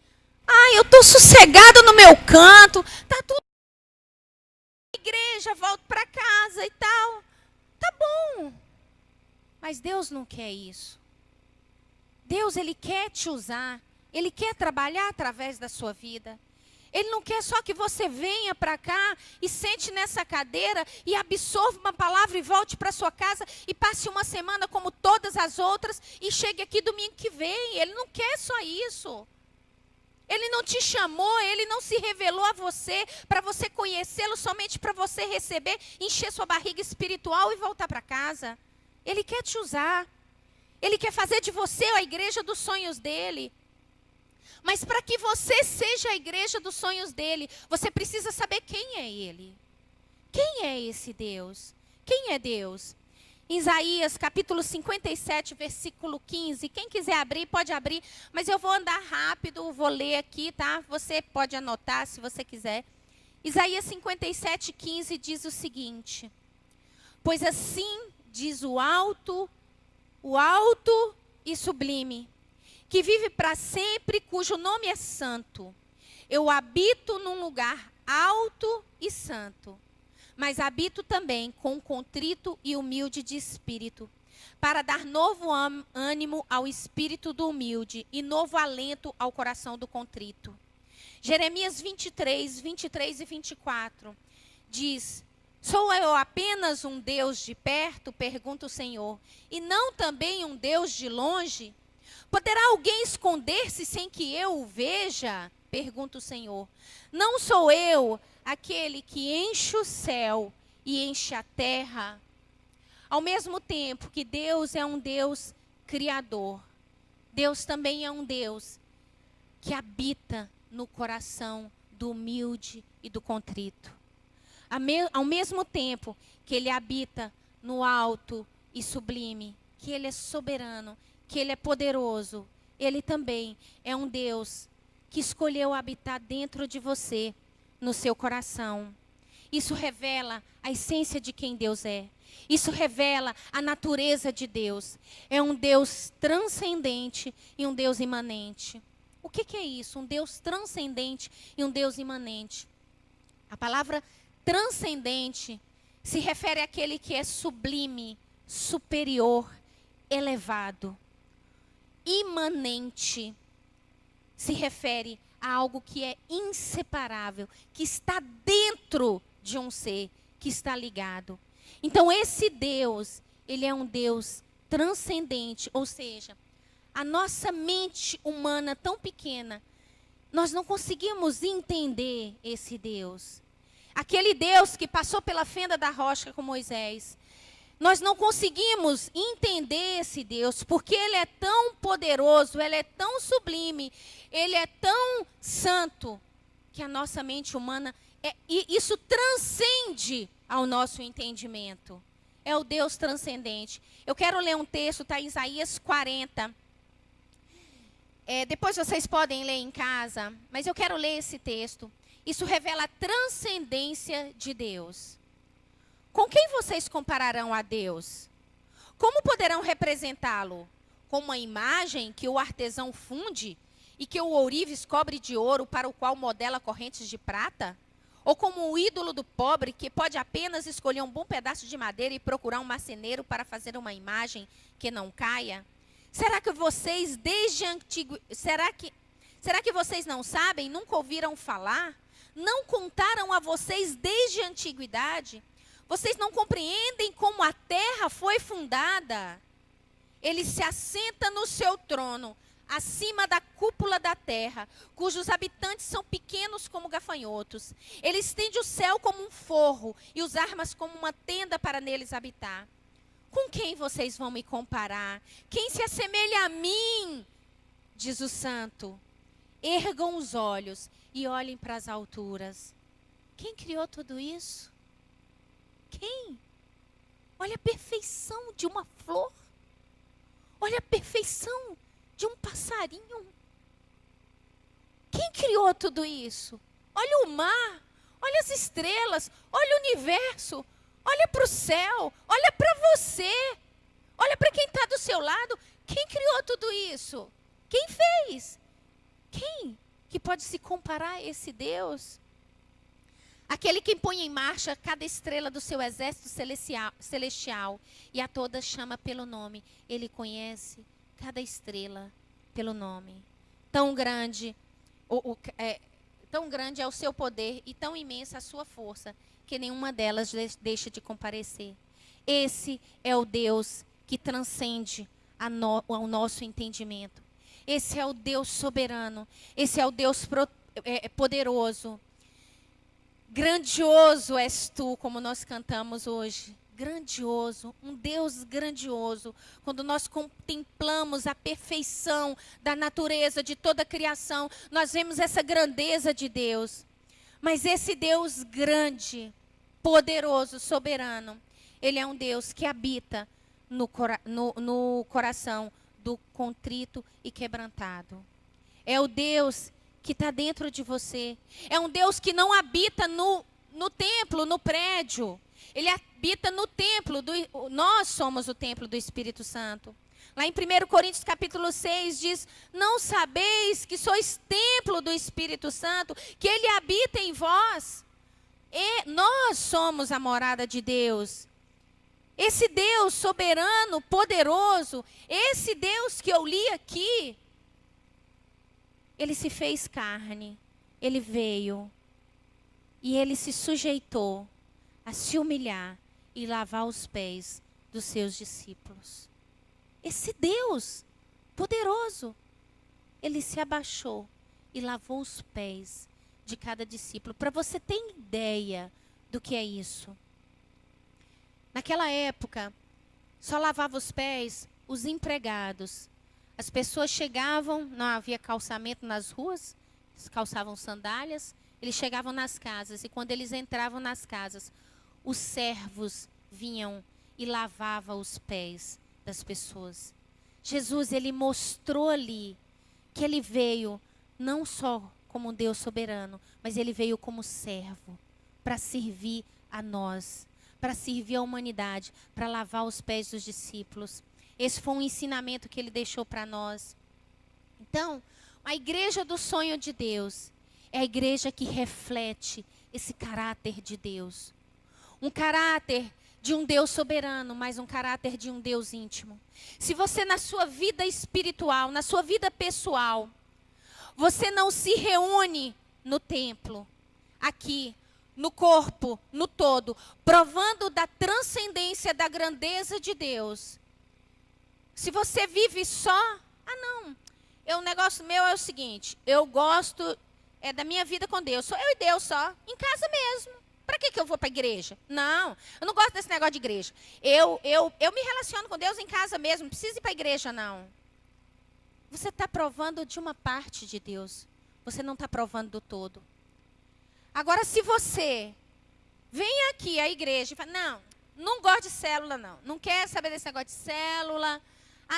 eu estou sossegado no meu canto, está tudo na igreja, volto para casa e tal. Tá bom. Mas Deus não quer isso. Deus, Ele quer te usar. Ele quer trabalhar através da sua vida. Ele não quer só que você venha para cá e sente nessa cadeira e absorva uma palavra e volte para sua casa e passe uma semana como todas as outras e chegue aqui domingo que vem. Ele não quer só isso. Ele não te chamou, Ele não se revelou a você para você conhecê-lo somente para você receber, encher sua barriga espiritual e voltar para casa. Ele quer te usar. Ele quer fazer de você a igreja dos sonhos dele. Mas para que você seja a igreja dos sonhos dele, você precisa saber quem é ele. Quem é esse Deus? Quem é Deus? Isaías capítulo 57, versículo 15. Quem quiser abrir, pode abrir. Mas eu vou andar rápido, vou ler aqui, tá? Você pode anotar se você quiser. Isaías 57, 15 diz o seguinte. Pois assim diz o alto e sublime, que vive para sempre, cujo nome é santo. Eu habito num lugar alto e santo, mas habito também com contrito e humilde de espírito, para dar novo ânimo ao espírito do humilde e novo alento ao coração do contrito. Jeremias 23, 23 e 24 diz: sou eu apenas um Deus de perto, pergunta o Senhor, e não também um Deus de longe? Poderá alguém esconder-se sem que eu o veja? Pergunta o Senhor. Não sou eu aquele que enche o céu e enche a terra? Ao mesmo tempo que Deus é um Deus criador, Deus também é um Deus que habita no coração do humilde e do contrito. Ao mesmo tempo que Ele habita no alto e sublime, que Ele é soberano, que Ele é poderoso, Ele também é um Deus que escolheu habitar dentro de você, no seu coração. Isso revela a essência de quem Deus é. Isso revela a natureza de Deus. É um Deus transcendente e um Deus imanente. O que é isso? Um Deus transcendente e um Deus imanente. A palavra transcendente se refere àquele que é sublime, superior, elevado. Imanente se refere a algo que é inseparável, que está dentro de um ser que está ligado. Então esse Deus, ele é um Deus transcendente, ou seja, a nossa mente humana tão pequena, nós não conseguimos entender esse Deus. Aquele Deus que passou pela fenda da rocha com Moisés. Nós não conseguimos entender esse Deus, porque Ele é tão poderoso, Ele é tão sublime, Ele é tão santo, que a nossa mente humana, e isso transcende ao nosso entendimento. É o Deus transcendente. Eu quero ler um texto, está em Isaías 40. Depois vocês podem ler em casa, mas eu quero ler esse texto. Isso revela a transcendência de Deus. Com quem vocês compararão a Deus? Como poderão representá-lo? Com uma imagem que o artesão funde e que o ourives cobre de ouro para o qual modela correntes de prata? Ou como o ídolo do pobre que pode apenas escolher um bom pedaço de madeira e procurar um marceneiro para fazer uma imagem que não caia? Será que vocês será que vocês não sabem, nunca ouviram falar? Não contaram a vocês desde a antiguidade? Vocês não compreendem como a terra foi fundada? Ele se assenta no seu trono, acima da cúpula da terra, cujos habitantes são pequenos como gafanhotos. Ele estende o céu como um forro e os armas como uma tenda para neles habitar. Com quem vocês vão me comparar? Quem se assemelha a mim? Diz o santo. Ergam os olhos e olhem para as alturas. Quem criou tudo isso? Quem? Olha a perfeição de uma flor. Olha a perfeição de um passarinho. Quem criou tudo isso? Olha o mar, olha as estrelas, olha o universo, olha para o céu, olha para você, olha para quem está do seu lado. Quem criou tudo isso? Quem fez? Quem que pode se comparar a esse Deus? Aquele que põe em marcha cada estrela do seu exército celestial e a todas chama pelo nome. Ele conhece cada estrela pelo nome. Tão grande é o seu poder e tão imensa a sua força, que nenhuma delas deixa de comparecer. Esse é o Deus que transcende ao nosso entendimento. Esse é o Deus soberano. Esse é o Deus poderoso. Grandioso és tu, como nós cantamos hoje. Grandioso, um Deus grandioso. Quando nós contemplamos a perfeição da natureza, de toda a criação, nós vemos essa grandeza de Deus. Mas esse Deus grande, poderoso, soberano, Ele é um Deus que habita no coração do contrito e quebrantado. É o Deus que está dentro de você. É um Deus que não habita no templo, no prédio. Ele habita no templo. Nós somos o templo do Espírito Santo. Lá em 1 Coríntios capítulo 6 diz: não sabeis que sois templo do Espírito Santo, que Ele habita em vós. E nós somos a morada de Deus. Esse Deus soberano, poderoso, esse Deus que eu li aqui, Ele se fez carne, Ele veio e Ele se sujeitou a se humilhar e lavar os pés dos seus discípulos. Esse Deus poderoso, Ele se abaixou e lavou os pés de cada discípulo. Para você ter ideia do que é isso. Naquela época, só lavava os pés os empregados. As pessoas chegavam, não havia calçamento nas ruas, eles calçavam sandálias, eles chegavam nas casas, e quando eles entravam nas casas, os servos vinham e lavavam os pés das pessoas. Jesus, Ele mostrou ali que Ele veio não só como um Deus soberano, mas Ele veio como servo, para servir a nós, para servir a humanidade, para lavar os pés dos discípulos. Esse foi um ensinamento que Ele deixou para nós. Então, a igreja do sonho de Deus é a igreja que reflete esse caráter de Deus. Um caráter de um Deus soberano, mas um caráter de um Deus íntimo. Se você na sua vida espiritual, na sua vida pessoal, você não se reúne no templo, aqui, no corpo, no todo, provando da transcendência, da grandeza de Deus. Se você vive só, o negócio meu é o seguinte, eu gosto da minha vida com Deus, sou eu e Deus só, em casa mesmo. Para que eu vou para a igreja? Não, eu não gosto desse negócio de igreja. Eu me relaciono com Deus em casa mesmo, não preciso ir para a igreja, não. Você está provando de uma parte de Deus, você não está provando do todo. Agora, se você vem aqui à igreja e fala, não gosto de célula, não quer saber desse negócio de célula.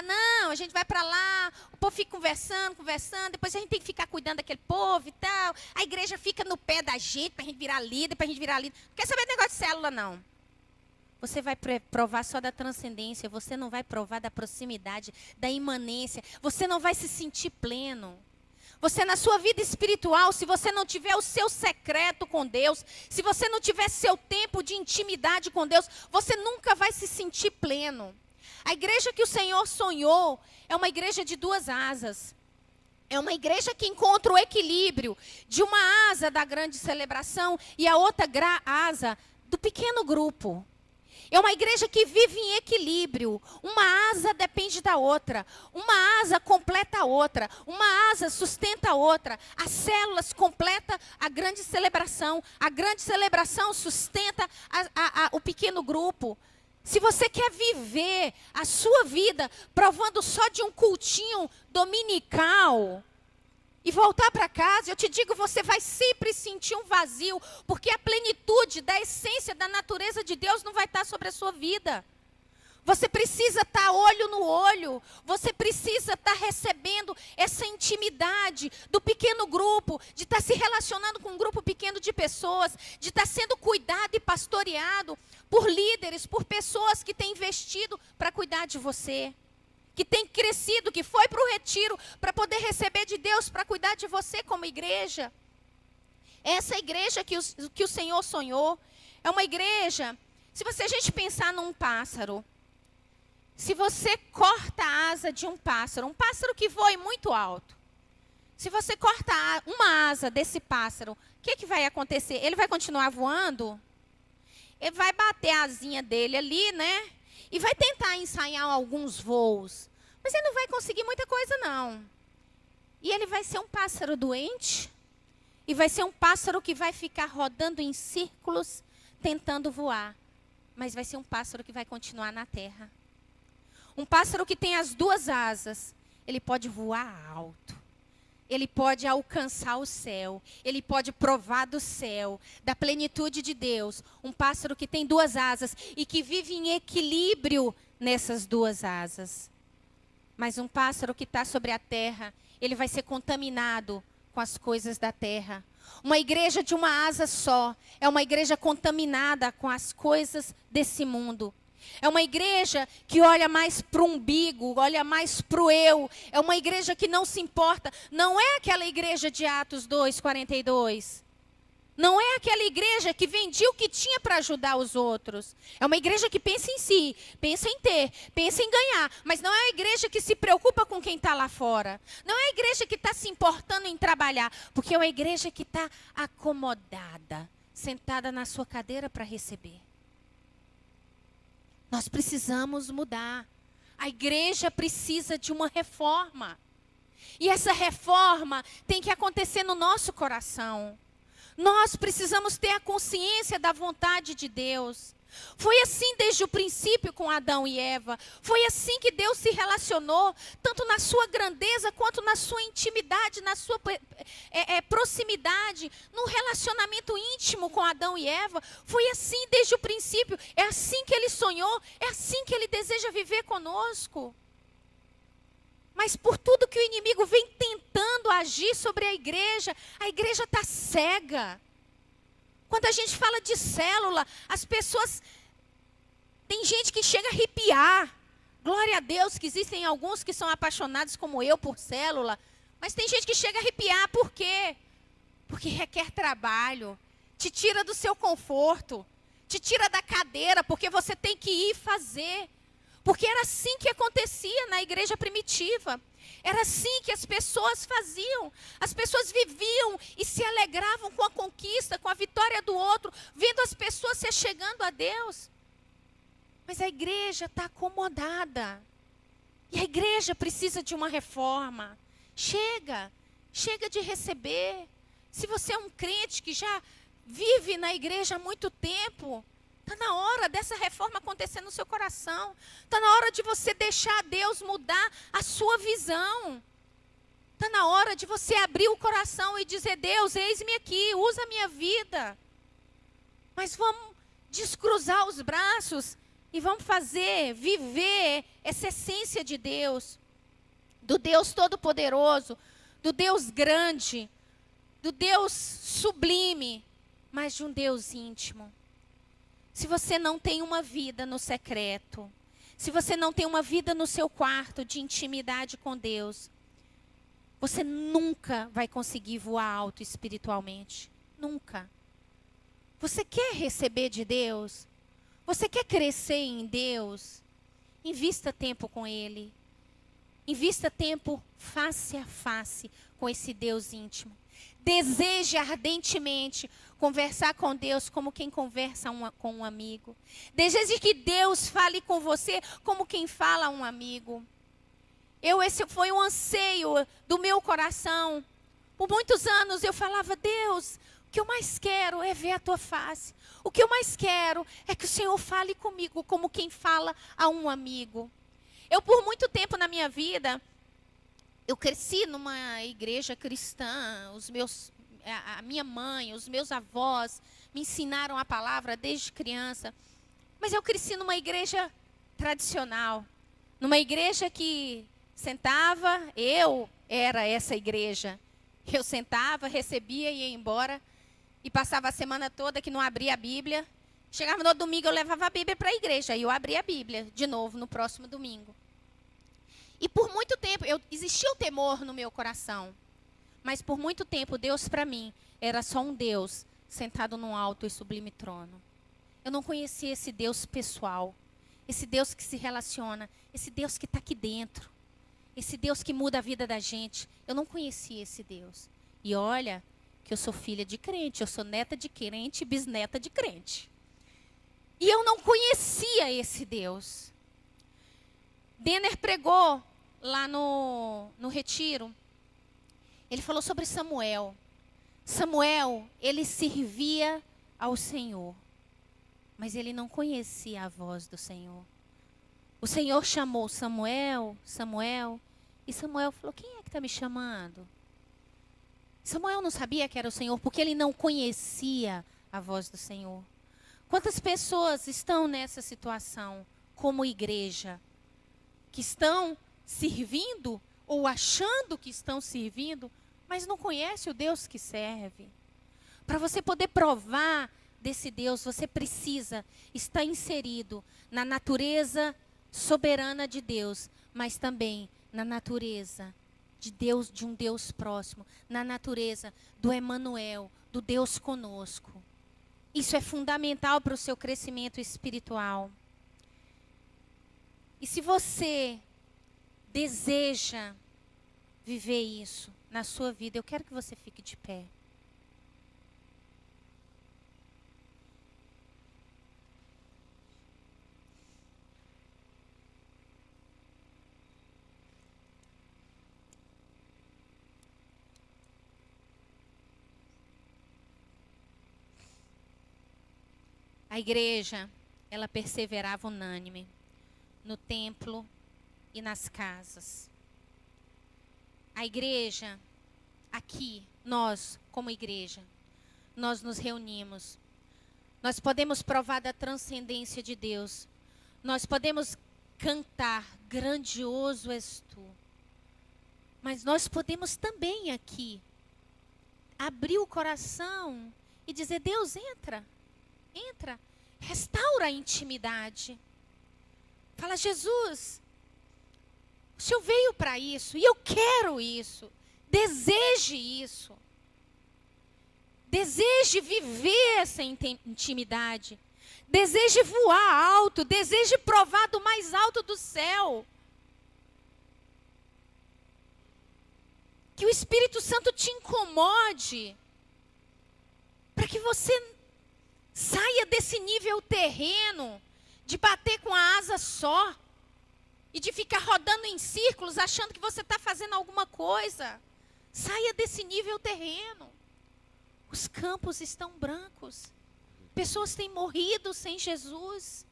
Não, a gente vai para lá, o povo fica conversando, depois a gente tem que ficar cuidando daquele povo e tal. A igreja fica no pé da gente para a gente virar líder, Não quer saber do negócio de célula, não. Você vai provar só da transcendência, você não vai provar da proximidade, da imanência, você não vai se sentir pleno. Você na sua vida espiritual, se você não tiver o seu secreto com Deus, se você não tiver seu tempo de intimidade com Deus, você nunca vai se sentir pleno. A igreja que o Senhor sonhou é uma igreja de duas asas. É uma igreja que encontra o equilíbrio de uma asa da grande celebração e a outra asa do pequeno grupo. É uma igreja que vive em equilíbrio. Uma asa depende da outra. Uma asa completa a outra. Uma asa sustenta a outra. As células completam a grande celebração. A grande celebração sustenta o pequeno grupo. Se você quer viver a sua vida provando só de um cultinho dominical e voltar para casa, eu te digo, você vai sempre sentir um vazio, porque a plenitude da essência da natureza de Deus não vai estar sobre a sua vida. Você precisa estar olho no olho, você precisa estar recebendo essa intimidade do pequeno grupo, de estar se relacionando com um grupo pequeno de pessoas, de estar sendo cuidado e pastoreado por líderes, por pessoas que têm investido para cuidar de você, que têm crescido, que foi para o retiro para poder receber de Deus, para cuidar de você como igreja. Essa igreja que o Senhor sonhou é uma igreja, se a gente pensar num pássaro, se você corta a asa de um pássaro que voe muito alto, se você corta uma asa desse pássaro, o que vai acontecer? Ele vai continuar voando? Ele vai bater a asinha dele ali, né? E vai tentar ensaiar alguns voos. Mas ele não vai conseguir muita coisa, não. E ele vai ser um pássaro doente. E vai ser um pássaro que vai ficar rodando em círculos, tentando voar. Mas vai ser um pássaro que vai continuar na terra. Um pássaro que tem as duas asas, ele pode voar alto. Ele pode alcançar o céu. Ele pode provar do céu, da plenitude de Deus. Um pássaro que tem duas asas e que vive em equilíbrio nessas duas asas. Mas um pássaro que está sobre a terra, ele vai ser contaminado com as coisas da terra. Uma igreja de uma asa só é uma igreja contaminada com as coisas desse mundo. É uma igreja que olha mais para o umbigo, olha mais para o eu. É uma igreja que não se importa. Não é aquela igreja de Atos 2:42. Não é aquela igreja que vendia o que tinha para ajudar os outros. É uma igreja que pensa em si, pensa em ter, pensa em ganhar. Mas não é a igreja que se preocupa com quem está lá fora. Não é a igreja que está se importando em trabalhar. Porque é uma igreja que está acomodada, sentada na sua cadeira para receber. Nós precisamos mudar. A igreja precisa de uma reforma. E essa reforma tem que acontecer no nosso coração. Nós precisamos ter a consciência da vontade de Deus. Foi assim desde o princípio com Adão e Eva. Foi assim que Deus se relacionou, tanto na sua grandeza quanto na sua intimidade, na sua proximidade, no relacionamento íntimo com Adão e Eva. Foi assim desde o princípio. É assim que Ele sonhou, é assim que Ele deseja viver conosco. Mas por tudo que o inimigo vem tentando agir sobre a igreja está cega. Quando a gente fala de célula, as pessoas... Tem gente que chega a arrepiar. Glória a Deus que existem alguns que são apaixonados como eu por célula. Mas tem gente que chega a arrepiar. Por quê? Porque requer trabalho. Te tira do seu conforto. Te tira da cadeira, porque você tem que ir fazer. Porque era assim que acontecia na igreja primitiva. Era assim que as pessoas faziam. As pessoas viviam e se alegravam com a conquista, com a vitória do outro, vendo as pessoas se chegando a Deus. Mas a igreja está acomodada. E a igreja precisa de uma reforma. Chega de receber. Se você é um crente que já vive na igreja há muito tempo, está na hora dessa reforma acontecer no seu coração. Está na hora de você deixar Deus mudar a sua visão. Está na hora de você abrir o coração e dizer: Deus, eis-me aqui, usa a minha vida. Mas vamos descruzar os braços e vamos viver essa essência de Deus. Do Deus Todo-Poderoso, do Deus grande, do Deus sublime, mas de um Deus íntimo. Se você não tem uma vida no secreto, se você não tem uma vida no seu quarto de intimidade com Deus, você nunca vai conseguir voar alto espiritualmente. Nunca. Você quer receber de Deus? Você quer crescer em Deus? Invista tempo com Ele. Invista tempo face a face com esse Deus íntimo. Deseje ardentemente conversar com Deus como quem conversa com um amigo. Deseje que Deus fale com você como quem fala a um amigo. Esse foi um anseio do meu coração. Por muitos anos eu falava: Deus, o que eu mais quero é ver a tua face. O que eu mais quero é que o Senhor fale comigo como quem fala a um amigo. Eu, por muito tempo na minha vida, eu cresci numa igreja cristã. A minha mãe, os meus avós me ensinaram a palavra desde criança. Mas eu cresci numa igreja tradicional. Numa igreja que sentava, eu era essa igreja. Eu sentava, recebia e ia embora. E passava a semana toda que não abria a Bíblia. Chegava no domingo, eu levava a Bíblia para a igreja. E eu abria a Bíblia de novo no próximo domingo. E por muito tempo, existia o temor no meu coração. Mas por muito tempo, Deus para mim era só um Deus sentado num alto e sublime trono. Eu não conhecia esse Deus pessoal. Esse Deus que se relaciona. Esse Deus que está aqui dentro. Esse Deus que muda a vida da gente. Eu não conhecia esse Deus. E olha que eu sou filha de crente. Eu sou neta de crente e bisneta de crente. E eu não conhecia esse Deus. Denner pregou lá no retiro. Ele falou sobre Samuel. Samuel, ele servia ao Senhor. Mas ele não conhecia a voz do Senhor. O Senhor chamou Samuel, Samuel. E Samuel falou: quem é que está me chamando? Samuel não sabia que era o Senhor, porque ele não conhecia a voz do Senhor. Quantas pessoas estão nessa situação, como igreja, que estão servindo ou achando que estão servindo, mas não conhece o Deus que serve? Para você poder provar desse Deus, você precisa estar inserido na natureza soberana de Deus, mas também na natureza de Deus, de um Deus próximo, na natureza do Emanuel, do Deus conosco. Isso é fundamental para o seu crescimento espiritual. E se você deseja viver isso na sua vida, eu quero que você fique de pé. A igreja, ela perseverava unânime no templo e nas casas. A igreja, aqui, nós, como igreja, nós nos reunimos. Nós podemos provar da transcendência de Deus. Nós podemos cantar, grandioso és tu. Mas nós podemos também aqui abrir o coração e dizer: Deus, entra, restaura a intimidade. Fala: Jesus, o Senhor veio para isso e eu quero isso. Deseje isso. Deseje viver essa intimidade. Deseje voar alto, deseje provar do mais alto do céu. Que o Espírito Santo te incomode, para que você saia desse nível terreno, de bater com a asa só, e de ficar rodando em círculos, achando que você está fazendo alguma coisa. Saia desse nível terreno. Os campos estão brancos. Pessoas têm morrido sem Jesus.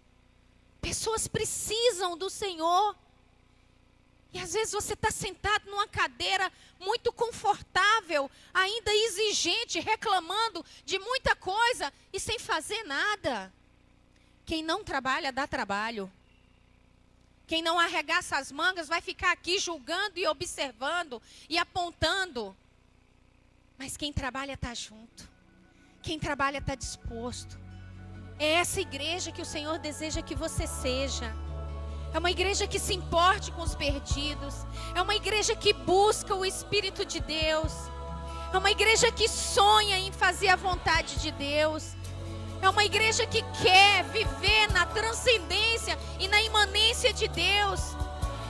Pessoas precisam do Senhor. E às vezes você está sentado numa cadeira muito confortável, ainda exigente, reclamando de muita coisa e sem fazer nada. Quem não trabalha, dá trabalho. Quem não arregaça as mangas vai ficar aqui julgando e observando e apontando. Mas quem trabalha está junto. Quem trabalha está disposto. É essa igreja que o Senhor deseja que você seja. É uma igreja que se importe com os perdidos. É uma igreja que busca o Espírito de Deus. É uma igreja que sonha em fazer a vontade de Deus. É uma igreja que quer viver na transcendência e na imanência de Deus.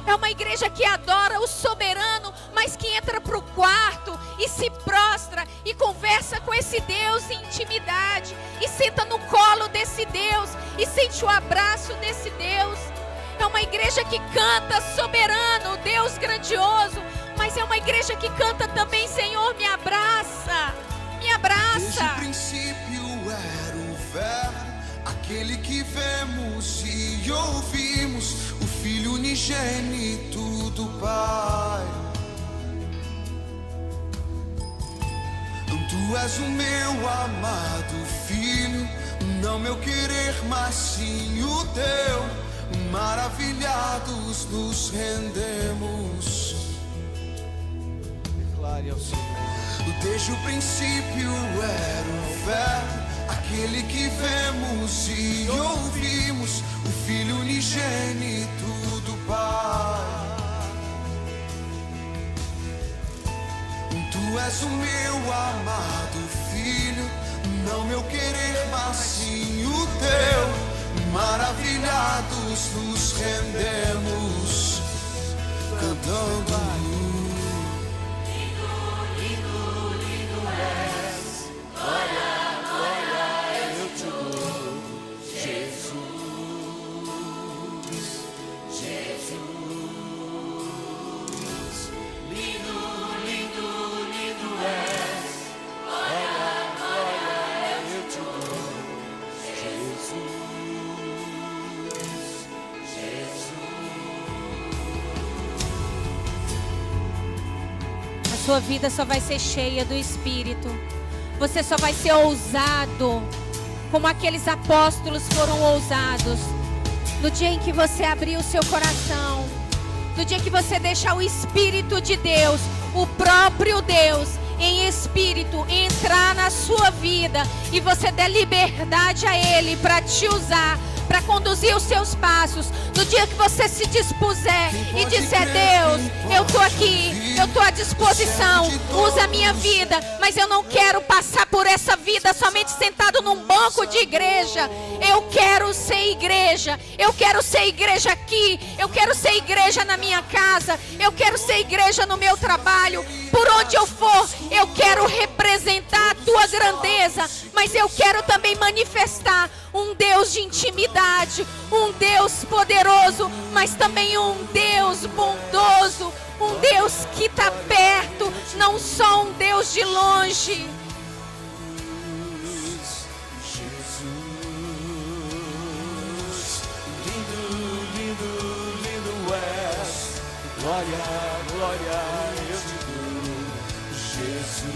É uma igreja que adora o soberano, mas que entra para o quarto e se prostra e conversa com esse Deus em intimidade. E senta no colo desse Deus e sente o abraço desse Deus. É uma igreja que canta soberano, Deus grandioso, mas é uma igreja que canta também, Senhor, me abraça, me abraça. Desde o princípio era o Verbo, aquele que vemos e ouvimos, o Filho unigênito do Pai. Tu és o meu amado Filho, não meu querer, mas sim o teu. Maravilhados nos rendemos. Declare ao Senhor. Desde o princípio era o Verbo, aquele que vemos e ouvimos, o Filho unigênito do Pai. Tu és o meu amado Filho, não meu querer, mas sim o teu. Maravilhados nos rendemos, cantando. Lindo, lindo, lindo és. Glória, glória, eu te dou. Jesus, Jesus. Lindo, lindo, lindo és. Glória, glória, eu te dou. Jesus. Sua vida só vai ser cheia do Espírito. Você só vai ser ousado, como aqueles apóstolos foram ousados. No dia em que você abrir o seu coração, no dia que você deixar o Espírito de Deus, o próprio Deus, em Espírito, entrar na sua vida e você der liberdade a Ele para te usar, para conduzir os seus passos. No dia que você se dispuser e disser: Deus, eu estou aqui, eu estou à disposição, usa a minha vida, mas eu não quero passar por essa vida somente sentado num banco de igreja. Eu quero ser igreja, eu quero ser igreja aqui, eu quero ser igreja na minha casa, eu quero ser igreja no meu trabalho. Por onde eu for, eu quero representar a tua grandeza, mas eu quero também manifestar um Deus de intimidade, um Deus poderoso, mas também um Deus bondoso, um Deus que está perto, não só um Deus de longe. Jesus, lindo, lindo, lindo és. Glória, glória, eu te dou. Jesus,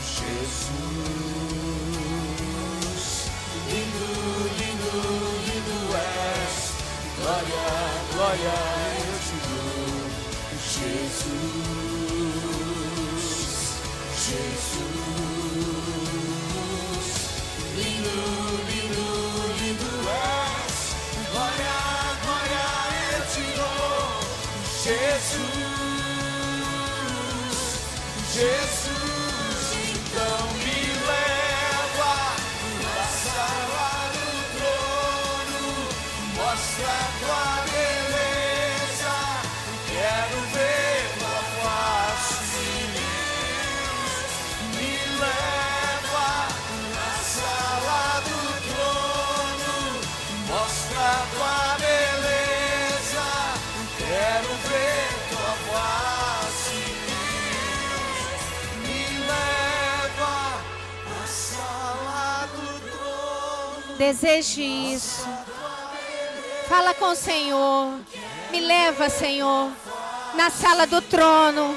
Jesus. Lindo, lindo, lindo és. Glória, glória, eu te dou. Jesus, Jesus. Lindo, lindo, lindo és. Glória, glória, eu te dou. Jesus, Jesus, então me leva Deseje isso. Fala com o Senhor. Me leva, Senhor, na sala do trono,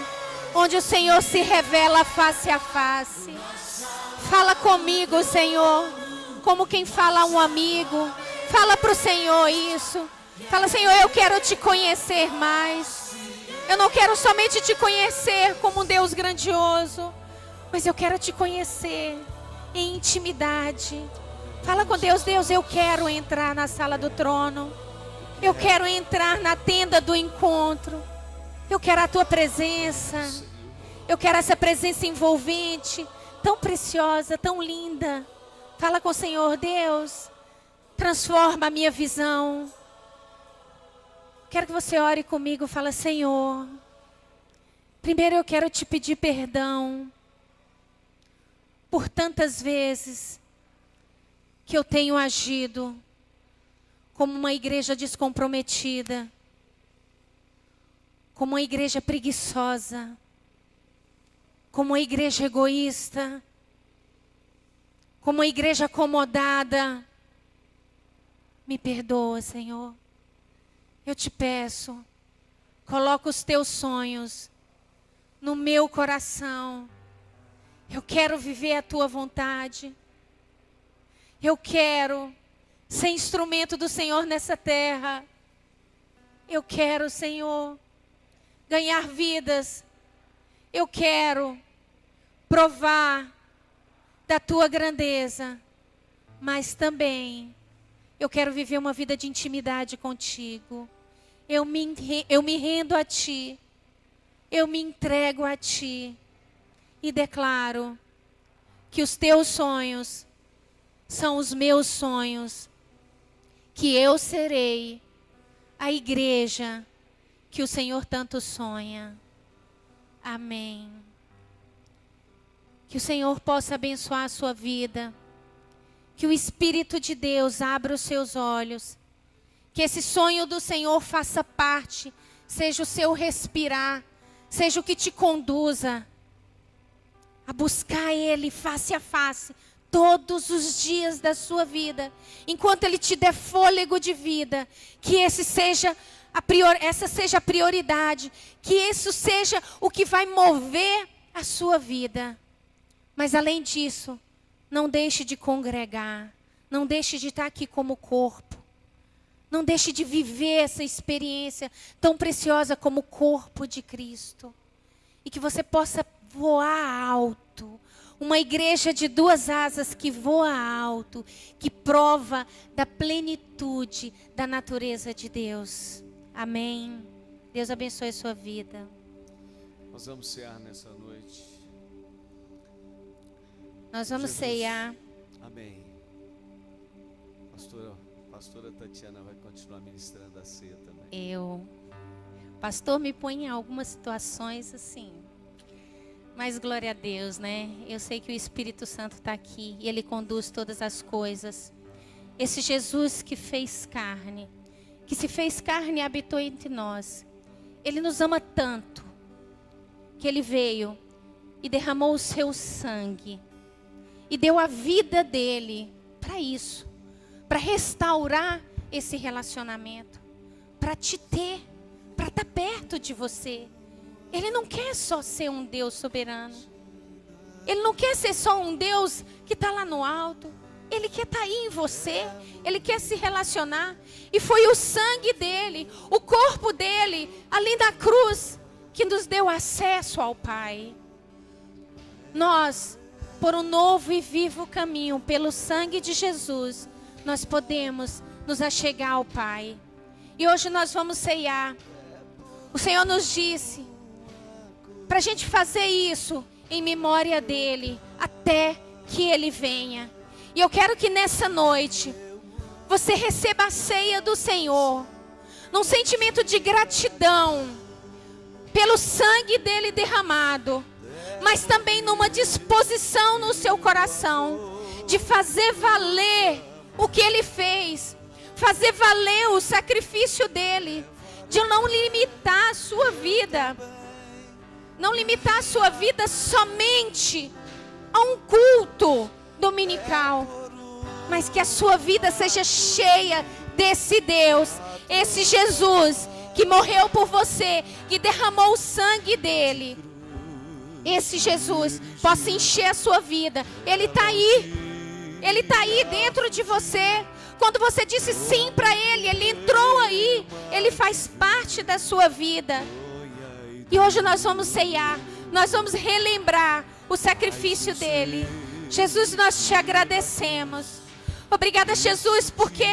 onde o Senhor se revela face a face. Fala comigo, Senhor, como quem fala a um amigo. Fala para o Senhor isso. Fala, Senhor, eu quero te conhecer mais. Eu não quero somente te conhecer como um Deus grandioso, mas eu quero te conhecer em intimidade. Fala com Deus. Deus, eu quero entrar na sala do trono. Eu quero entrar na tenda do encontro. Eu quero a tua presença. Eu quero essa presença envolvente, tão preciosa, tão linda. Fala com o Senhor. Deus, transforma a minha visão. Quero que você ore comigo. Fala, Senhor, primeiro eu quero te pedir perdão por tantas vezes que eu tenho agido como uma igreja descomprometida, como uma igreja preguiçosa, como uma igreja egoísta, como uma igreja acomodada. Me perdoa, Senhor. Eu te peço, coloca os teus sonhos no meu coração. Eu quero viver a tua vontade. Eu quero ser instrumento do Senhor nessa terra. Eu quero, Senhor, ganhar vidas. Eu quero provar da tua grandeza. Mas também eu quero viver uma vida de intimidade contigo. Eu me rendo a ti. Eu me entrego a ti. E declaro que os teus sonhos são os meus sonhos. Que eu serei a igreja que o Senhor tanto sonha. Amém. Que o Senhor possa abençoar a sua vida. Que o Espírito de Deus abra os seus olhos. Que esse sonho do Senhor faça parte, seja o seu respirar, seja o que te conduza a buscar Ele face a face, todos os dias da sua vida, enquanto Ele te der fôlego de vida. Que essa seja a prioridade, que isso seja o que vai mover a sua vida. Mas além disso, não deixe de congregar, não deixe de estar aqui como corpo, não deixe de viver essa experiência tão preciosa como o corpo de Cristo. E que você possa voar alto. Uma igreja de duas asas que voa alto, que prova da plenitude da natureza de Deus. Amém. Deus abençoe a sua vida. Nós vamos cear nessa noite. Nós vamos ceiar. Amém. Pastora Tatiana vai continuar ministrando a ceia também. Pastor me põe em algumas situações assim. Mas glória a Deus, né? Eu sei que o Espírito Santo está aqui e Ele conduz todas as coisas. Esse Jesus que fez carne, que se fez carne e habitou entre nós. Ele nos ama tanto, que Ele veio e derramou o seu sangue. E deu a vida dele para isso. Para restaurar esse relacionamento. Para te ter, para estar perto de você. Ele não quer só ser um Deus soberano. Ele não quer ser só um Deus que está lá no alto. Ele quer estar aí em você. Ele quer se relacionar. E foi o sangue dele, o corpo dele, além da cruz, que nos deu acesso ao Pai. Nós, por um novo e vivo caminho, pelo sangue de Jesus, nós podemos nos achegar ao Pai. E hoje nós vamos ceiar. O Senhor nos disse para a gente fazer isso em memória dEle, até que Ele venha. E eu quero que nessa noite, você receba a ceia do Senhor, num sentimento de gratidão, pelo sangue dEle derramado, mas também numa disposição no seu coração, de fazer valer o que Ele fez, fazer valer o sacrifício dEle, de não limitar a sua vida, não limitar a sua vida somente a um culto dominical, mas que a sua vida seja cheia desse Deus, esse Jesus que morreu por você, que derramou o sangue dele. Esse Jesus possa encher a sua vida. Ele está aí. Ele está aí dentro de você. Quando você disse sim para Ele, Ele entrou aí. Ele faz parte da sua vida. E hoje nós vamos ceiar. Nós vamos relembrar o sacrifício dele. Jesus, nós te agradecemos. Obrigada, Jesus, porque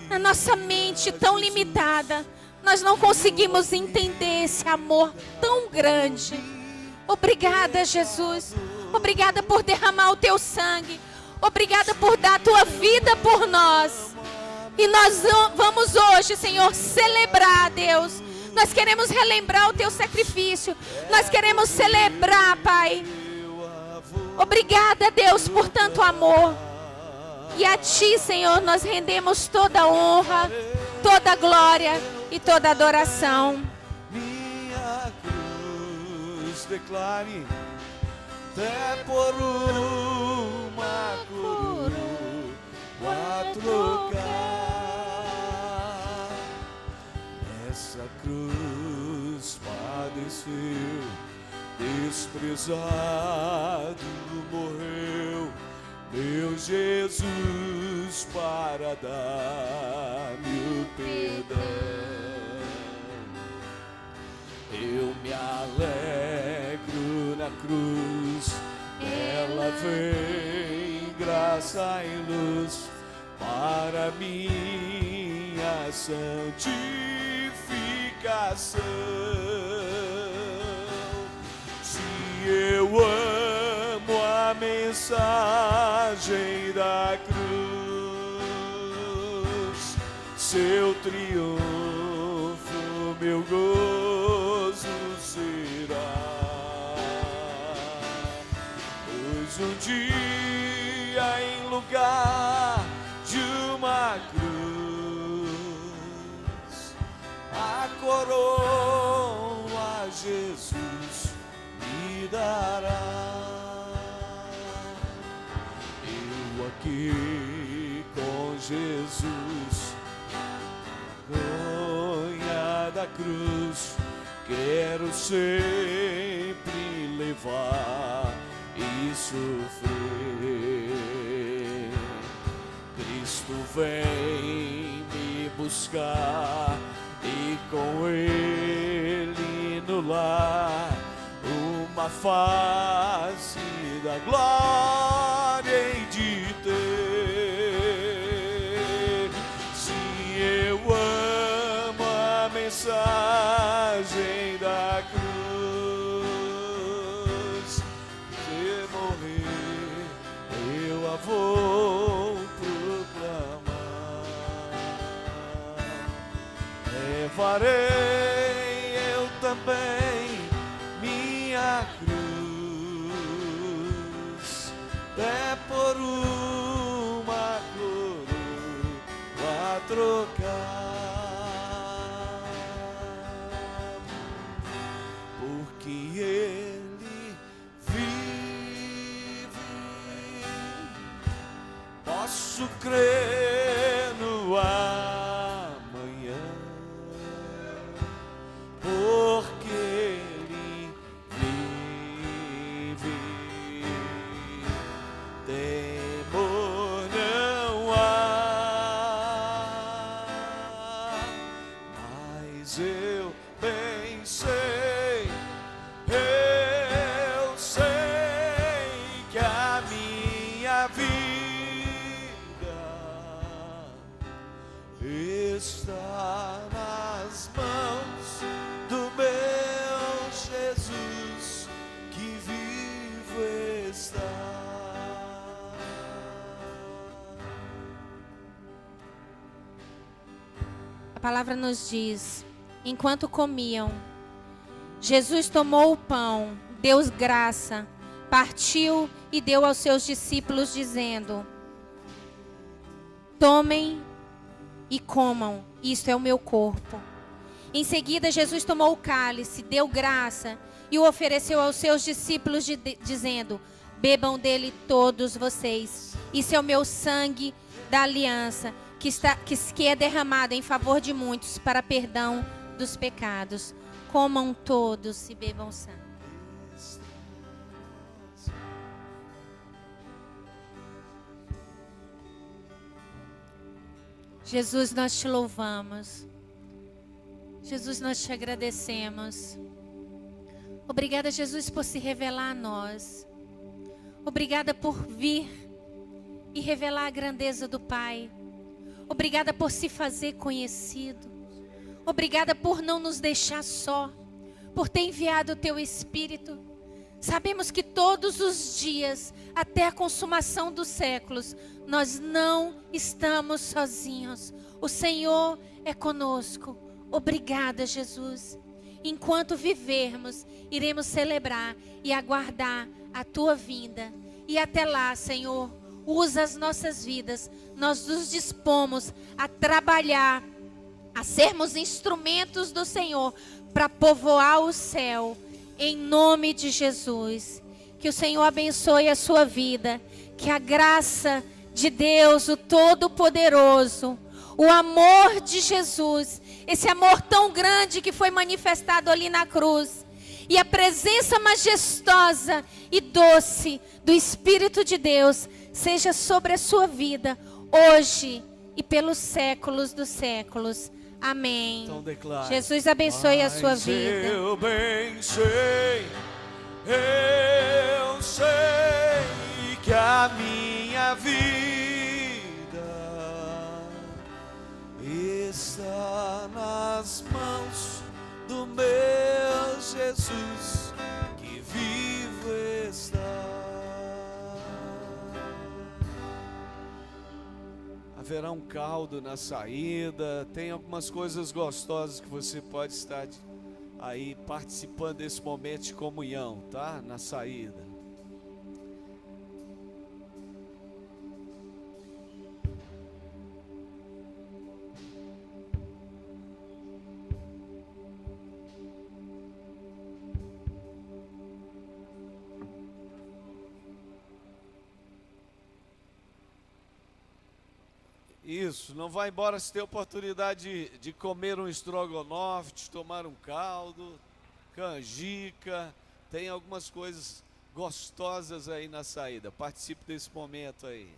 na nossa mente tão limitada, nós não conseguimos entender esse amor tão grande. Obrigada, Jesus. Obrigada por derramar o teu sangue. Obrigada por dar a tua vida por nós. E nós vamos hoje, Senhor, celebrar, Deus. Nós queremos relembrar o teu sacrifício. Nós queremos celebrar, Pai. Obrigada, Deus, por tanto amor. E a Ti, Senhor, nós rendemos toda a honra, toda a glória e toda a adoração. Minha cruz declare, até por uma coroa trocar. Essa cruz padeceu, desprezado morreu, meu Jesus, para dar-me o perdão. Eu me alegro na cruz, ela vem graça e luz para minha santificação. Se eu amo a mensagem da cruz, seu triunfo, meu gozo será. Pois um dia em lugar de uma cruz, a coroa Jesus me dará. Eu aqui com Jesus, vergonha da cruz, quero sempre levar e sofrer. Cristo vem me buscar e com Ele no lar uma face da glória hei de ter. Se eu amo a mensagem da cruz, se morrer eu a vou proclamar. Levarei eu também minha cruz, é por uma coroa a trocar, porque Ele vive, posso crer no amanhã, porque Ele vive, temor não há, mas eu bem sei que a minha vida está nas mãos do meu Jesus, que vivo está. A palavra nos diz: enquanto comiam, Jesus tomou o pão, deu graça, partiu e deu aos seus discípulos, dizendo: tomem e comam, isto é o meu corpo. Em seguida, Jesus tomou o cálice, deu graça e o ofereceu aos seus discípulos, dizendo: bebam dele todos vocês, isso é o meu sangue da aliança que é derramado em favor de muitos para perdão dos pecados. Comam todos e bebam sangue. Jesus, nós te louvamos. Jesus, nós te agradecemos. Obrigada, Jesus, por se revelar a nós. Obrigada por vir e revelar a grandeza do Pai. Obrigada por se fazer conhecido. Obrigada por não nos deixar só, por ter enviado o Teu Espírito. Sabemos que todos os dias, até a consumação dos séculos, nós não estamos sozinhos. O Senhor é conosco. Obrigada, Jesus. Enquanto vivermos, iremos celebrar e aguardar a Tua vinda. E até lá, Senhor, usa as nossas vidas. Nós nos dispomos a trabalhar, a sermos instrumentos do Senhor para povoar o céu. Em nome de Jesus. Que o Senhor abençoe a sua vida. Que a graça de Deus, o Todo-Poderoso, o amor de Jesus, esse amor tão grande que foi manifestado ali na cruz, e a presença majestosa e doce do Espírito de Deus, seja sobre a sua vida, hoje e pelos séculos dos séculos. Amém. Então declare. Jesus abençoe a sua vida. Eu bem sei, eu sei que a minha vida está nas mãos do meu Jesus, que vivo está. Haverá um caldo na saída, tem algumas coisas gostosas que você pode estar aí participando desse momento de comunhão, tá? Na saída. Isso, não vai embora se ter oportunidade de comer um estrogonofe, de tomar um caldo, canjica, tem algumas coisas gostosas aí na saída. Participe desse momento aí.